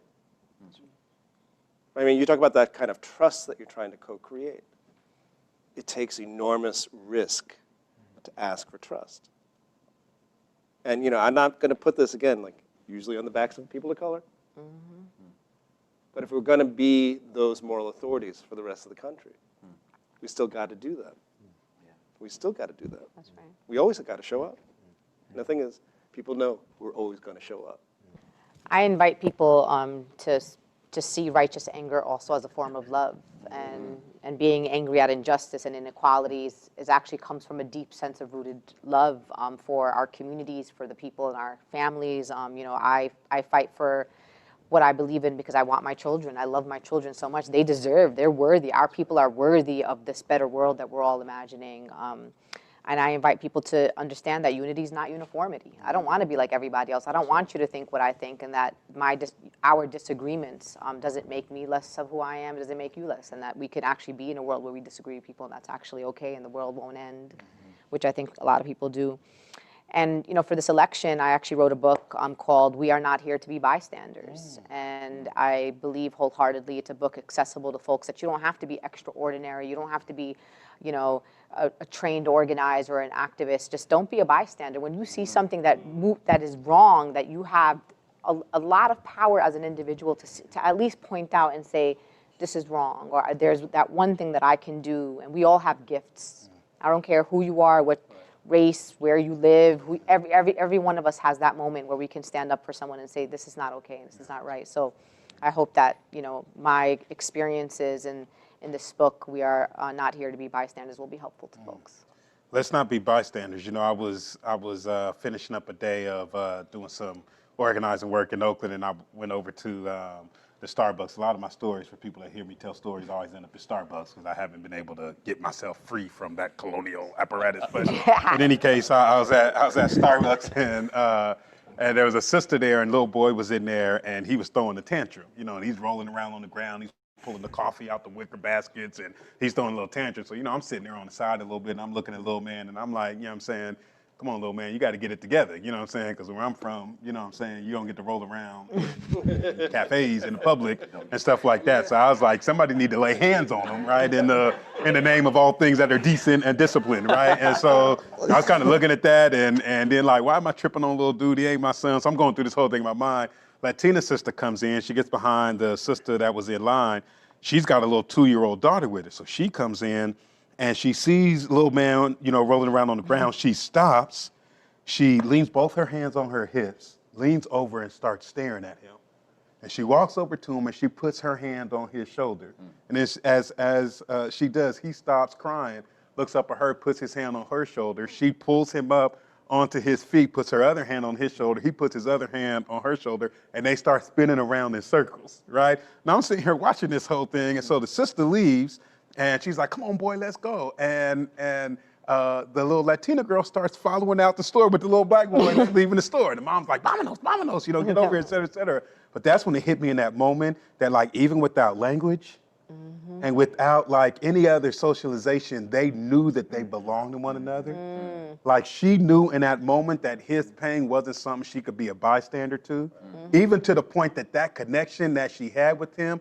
I mean, you talk about that kind of trust that you're trying to co-create. It takes enormous risk to ask for trust. And, you know, I'm not going to put this, again, like usually on the backs of people of color. But if we're going to be those moral authorities for the rest of the country, we still got to do that. We still got to do that. That's right. We always got to show up. And the thing is, people know we're always going to show up. I invite people to see righteous anger also as a form of love, and being angry at injustice and inequalities actually comes from a deep sense of rooted love for our communities, for the people in our families. You know, I fight for what I believe in because I want my children. I love my children so much. They deserve, they're worthy. Our people are worthy of this better world that we're all imagining. And I invite people to understand that unity is not uniformity. I don't want to be like everybody else. I don't want you to think what I think, and that our disagreements doesn't make me less of who I am, doesn't make you less, and that we could actually be in a world where we disagree with people, and that's actually okay, and the world won't end, which I think a lot of people do. And you know, for this election, I actually wrote a book called We Are Not Here to Be Bystanders. And I believe wholeheartedly it's a book accessible to folks, that you don't have to be extraordinary. You don't have to be, you know, a trained organizer or an activist. Just don't be a bystander. When you see something that is wrong, that you have a lot of power as an individual to at least point out and say, this is wrong, or there's that one thing that I can do. And we all have gifts. I don't care who you are, what race, where you live, every one of us has that moment where we can stand up for someone and say, this is not okay, and this is not right. So I hope that, you know, my experiences in this book, We Are Not Here to Be Bystanders, will be helpful to folks. Let's not be bystanders. You know, I was finishing up a day of doing some organizing work in Oakland, and I went over to the Starbucks. A lot of my stories, for people that hear me tell stories, always end up at Starbucks because I haven't been able to get myself free from that colonial apparatus. But in any case, I was at Starbucks, and there was a sister there, and little boy was in there, and he was throwing a tantrum, you know, and he's rolling around on the ground. He's pulling the coffee out the wicker baskets, and he's throwing a little tantrum. So, you know, I'm sitting there on the side a little bit, and I'm looking at little man, and I'm like, you know what I'm saying, come on, little man, you got to get it together, you know what I'm saying? Because where I'm from, you know what I'm saying, you don't get to roll around in cafes in the public and stuff like that. So I was like, somebody need to lay hands on him, right, in the name of all things that are decent and disciplined, right? And so I was kind of looking at that, and then like, why am I tripping on little dude? He ain't my son. So I'm going through this whole thing in my mind. Latina's sister comes in. She gets behind the sister that was in line. She's got a little 2-year-old daughter with her. So she comes in, and she sees little man, you know, rolling around on the ground. She stops. She leans both her hands on her hips, leans over and starts staring at him. And she walks over to him, and she puts her hand on his shoulder. And as she does, he stops crying, looks up at her, puts his hand on her shoulder. She pulls him up onto his feet, puts her other hand on his shoulder. He puts his other hand on her shoulder, and they start spinning around in circles, right? Now I'm sitting here watching this whole thing, and so the sister leaves, and she's like, come on, boy, let's go. And the little Latina girl starts following out the store with the little black boy leaving the store. And the mom's like, vámonos, you know, get over here, et cetera, et cetera. But that's when it hit me in that moment that like, even without language and without like any other socialization, they knew that they belonged to one another. Like she knew in that moment that his pain wasn't something she could be a bystander to, even to the point that that connection that she had with him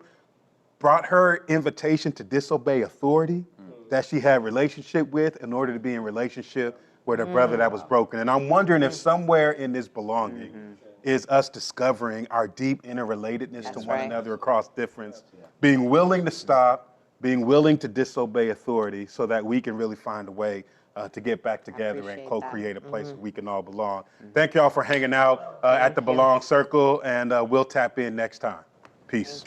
brought her invitation to disobey authority that she had relationship with in order to be in relationship with her brother that was broken. And I'm wondering if somewhere in this belonging is us discovering our deep interrelatedness to one another across difference, being willing to stop, being willing to disobey authority so that we can really find a way to get back together and co-create a place where we can all belong. Thank y'all for hanging out at the Belong Circle, and we'll tap in next time. Peace.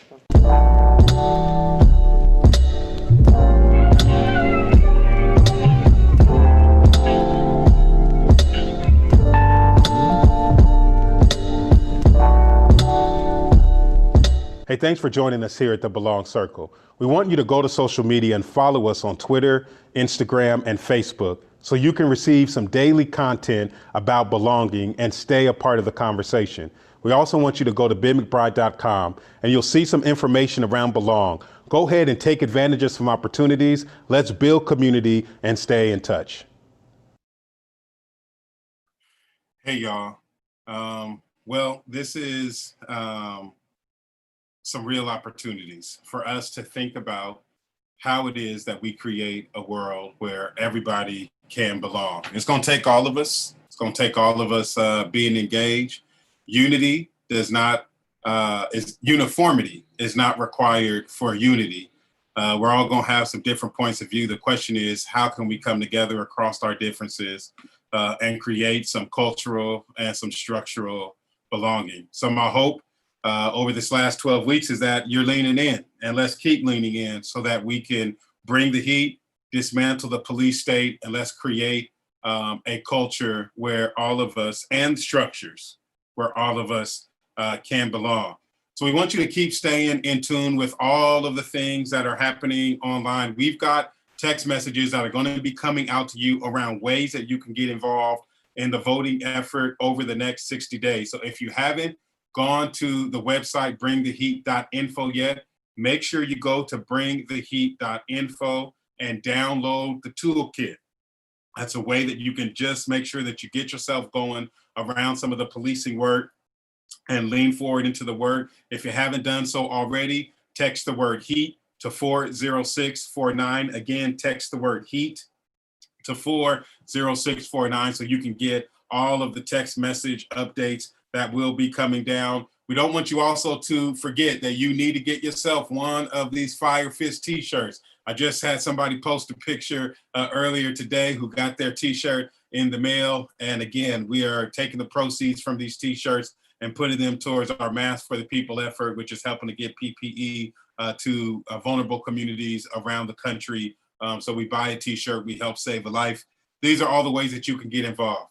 Hey, thanks for joining us here at the Belong Circle. We want you to go to social media and follow us on Twitter, Instagram, and Facebook so you can receive some daily content about belonging and stay a part of the conversation. We also want you to go to BenMcBride.com and you'll see some information around Belong. Go ahead and take advantage of some opportunities. Let's build community and stay in touch. Hey, y'all. Well, this is some real opportunities for us to think about how it is that we create a world where everybody can belong. It's going to take all of us. It's going to take all of us being engaged. Unity does not, uniformity is not required for unity. We're all going to have some different points of view. The question is, how can we come together across our differences and create some cultural and some structural belonging? So my hope over this last 12 weeks is that you're leaning in, and let's keep leaning in so that we can bring the heat, dismantle the police state, and let's create a culture where all of us, and structures where all of us can belong. So we want you to keep staying in tune with all of the things that are happening online. We've got text messages that are going to be coming out to you around ways that you can get involved in the voting effort over the next 60 days. So if you haven't gone to the website bringtheheat.info yet, make sure you go to bringtheheat.info and download the toolkit. That's a way that you can just make sure that you get yourself going around some of the policing work and lean forward into the work. If you haven't done so already, text the word HEAT to 40649. Again, text the word HEAT to 40649 so you can get all of the text message updates that will be coming down. We don't want you also to forget that you need to get yourself one of these Fire Fist t-shirts. I just had somebody post a picture earlier today who got their t-shirt in the mail. And again, we are taking the proceeds from these t-shirts and putting them towards our Mask for the People effort, which is helping to get PPE to vulnerable communities around the country. So we buy a t-shirt, we help save a life. These are all the ways that you can get involved.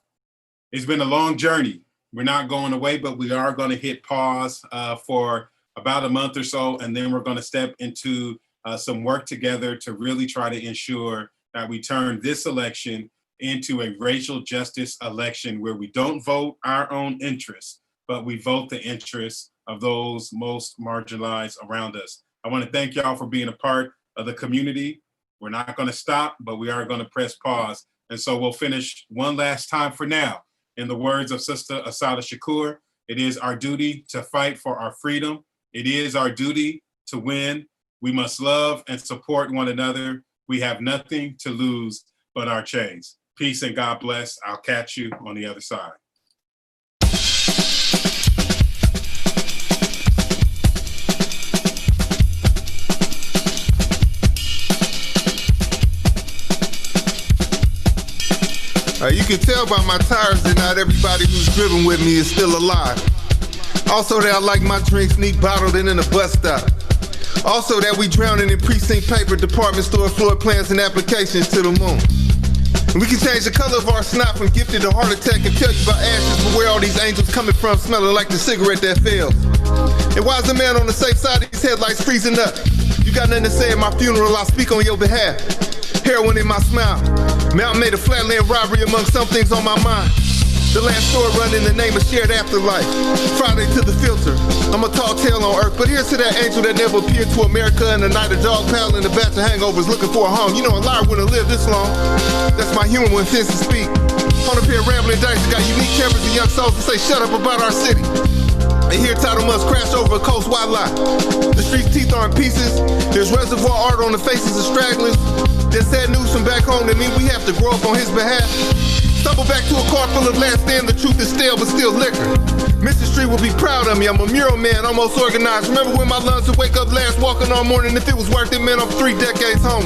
It's been a long journey. We're not going away, but we are going to hit pause for about a month or so, and then we're going to step into some work together to really try to ensure that we turn this election into a racial justice election where we don't vote our own interests, but we vote the interests of those most marginalized around us. I want to thank y'all for being a part of the community. We're not going to stop, but we are going to press pause. And so we'll finish one last time for now. In the words of Sister Assata Shakur, it is our duty to fight for our freedom. It is our duty to win. We must love and support one another. We have nothing to lose but our chains. Peace and God bless. I'll catch you on the other side. You can tell by my tires that not everybody who's driven with me is still alive. Also that I like my drinks neat bottled and in a bus stop. Also that we drowning in precinct paper, department store floor plans and applications to the moon. And we can change the color of our snot from gifted to heart attack and tell you about ashes, but where all these angels coming from smelling like the cigarette that fails. And why is the man on the safe side of his headlights freezing up? You got nothing to say at my funeral, I'll speak on your behalf. Heroin in my smile. Mountain made a flatland robbery among some things on my mind. The last store run in the name of shared afterlife. Friday to the filter. I'm a tall tale on earth, but here's to that angel that never appeared to America in the night. A dog paddling a batch of hangovers looking for a home. You know a liar wouldn't live this long. That's my humor when fences speak. On a pair of rambling dice, got unique tempers and young souls to say shut up about our city. And here title must crash over a coast, why lie? The street's teeth are in pieces. There's reservoir art on the faces of stragglers. There's sad news from back home that means we have to grow up on his behalf. Stumble back to a car full of last stand, the truth is stale but still liquor. Mr. Street will be proud of me, I'm a mural man, almost organized. Remember when my lungs would wake up last walking all morning, if it was worth it, man, I'm 3 decades home.